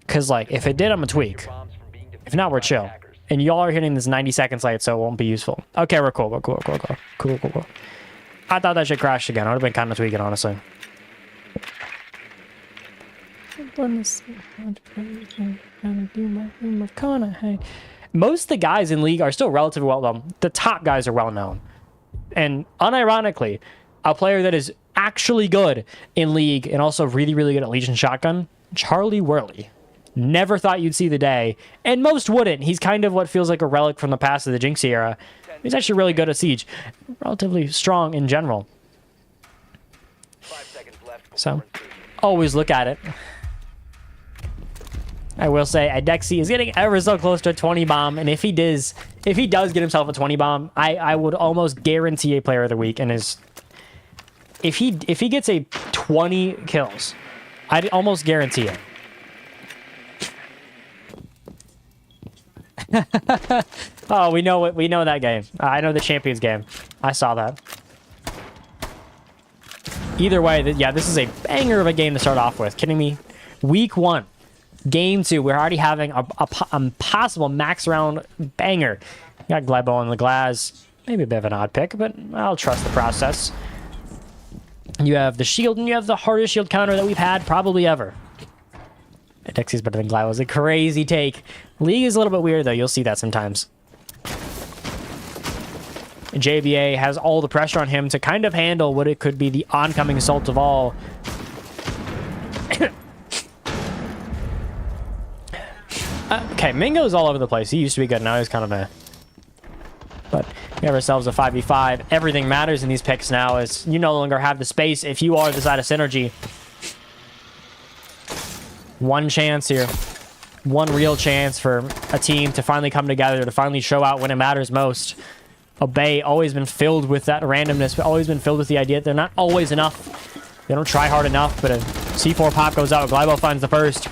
Because, like, if it did, I'm a tweak. If not, we're chill. And y'all are hitting this 90 seconds late, so it won't be useful. Okay, we're cool. We're cool. Cool. I thought that shit crashed again. I would have been kind of tweaking, honestly. Most of the guys in League are still relatively well known. The top guys are well known. And unironically, a player that is actually good in League and also really, really good at Legion Shotgun, Charlie Worley. Never thought you'd see the day. And most wouldn't. He's kind of what feels like a relic from the past of the Jinxie era. He's actually really good at Siege. Relatively strong in general. 5 seconds left. So, always look at it. I will say, Adexi is getting ever so close to a 20 bomb, and if he does get himself a 20 bomb, I would almost guarantee a player of the week. And if he gets a 20 kills, I'd almost guarantee it. Oh, we know that game. I know the Champions game. I saw that. Either way, yeah, this is a banger of a game to start off with. Kidding me? Week 1. Game 2, we're already having a possible max round banger. You got Glebo on the glass. Maybe a bit of an odd pick, but I'll trust the process. You have the shield, and you have the hardest shield counter that we've had probably ever. Dexi's better than Glebo. It's a crazy take. League is a little bit weird, though. You'll see that sometimes. JBA has all the pressure on him to kind of handle what it could be the oncoming assault of all. Okay, Mingo's all over the place. He used to be good, now he's kind of meh. But we have ourselves a 5v5. Everything matters in these picks now is you no longer have the space if you are the side of Synergy. One chance here. One real chance for a team to finally come together, to finally show out when it matters most. Obey always been filled with that randomness, but always been filled with the idea that they're not always enough. They don't try hard enough, but a C4 pop goes out. Glybo finds the first.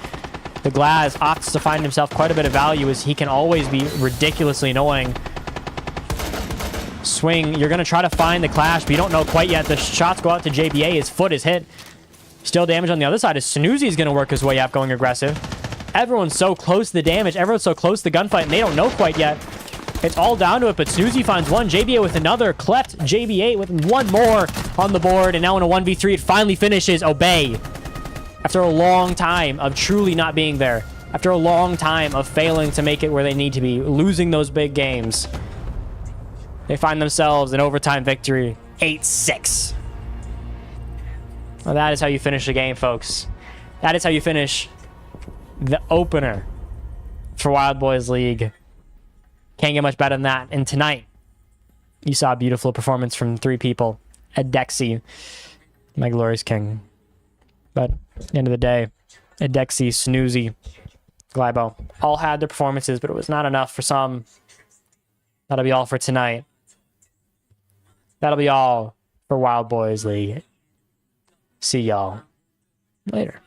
The Glaz opts to find himself quite a bit of value as he can always be ridiculously annoying. Swing, you're going to try to find the clash, but you don't know quite yet. The shots go out to JBA. His foot is hit. Still damage on the other side as Snoozy is going to work his way up going aggressive. Everyone's so close to the damage. Everyone's so close to the gunfight, and they don't know quite yet. It's all down to it, but Snoozy finds one. JBA with another. Klept JBA with one more on the board, and now in a 1v3, it finally finishes Obey. After a long time of truly not being there. After a long time of failing to make it where they need to be. Losing those big games. They find themselves an overtime victory. 8-6. Well, that is how you finish the game, folks. That is how you finish the opener for Wild Boys League. Can't get much better than that. And tonight, you saw a beautiful performance from 3 people. Adexi, my glorious king. But at the end of the day, Adexi, Snoozy, Glybo all had their performances, but it was not enough for some. That'll be all for tonight. That'll be all for Wild Boys League. See y'all later.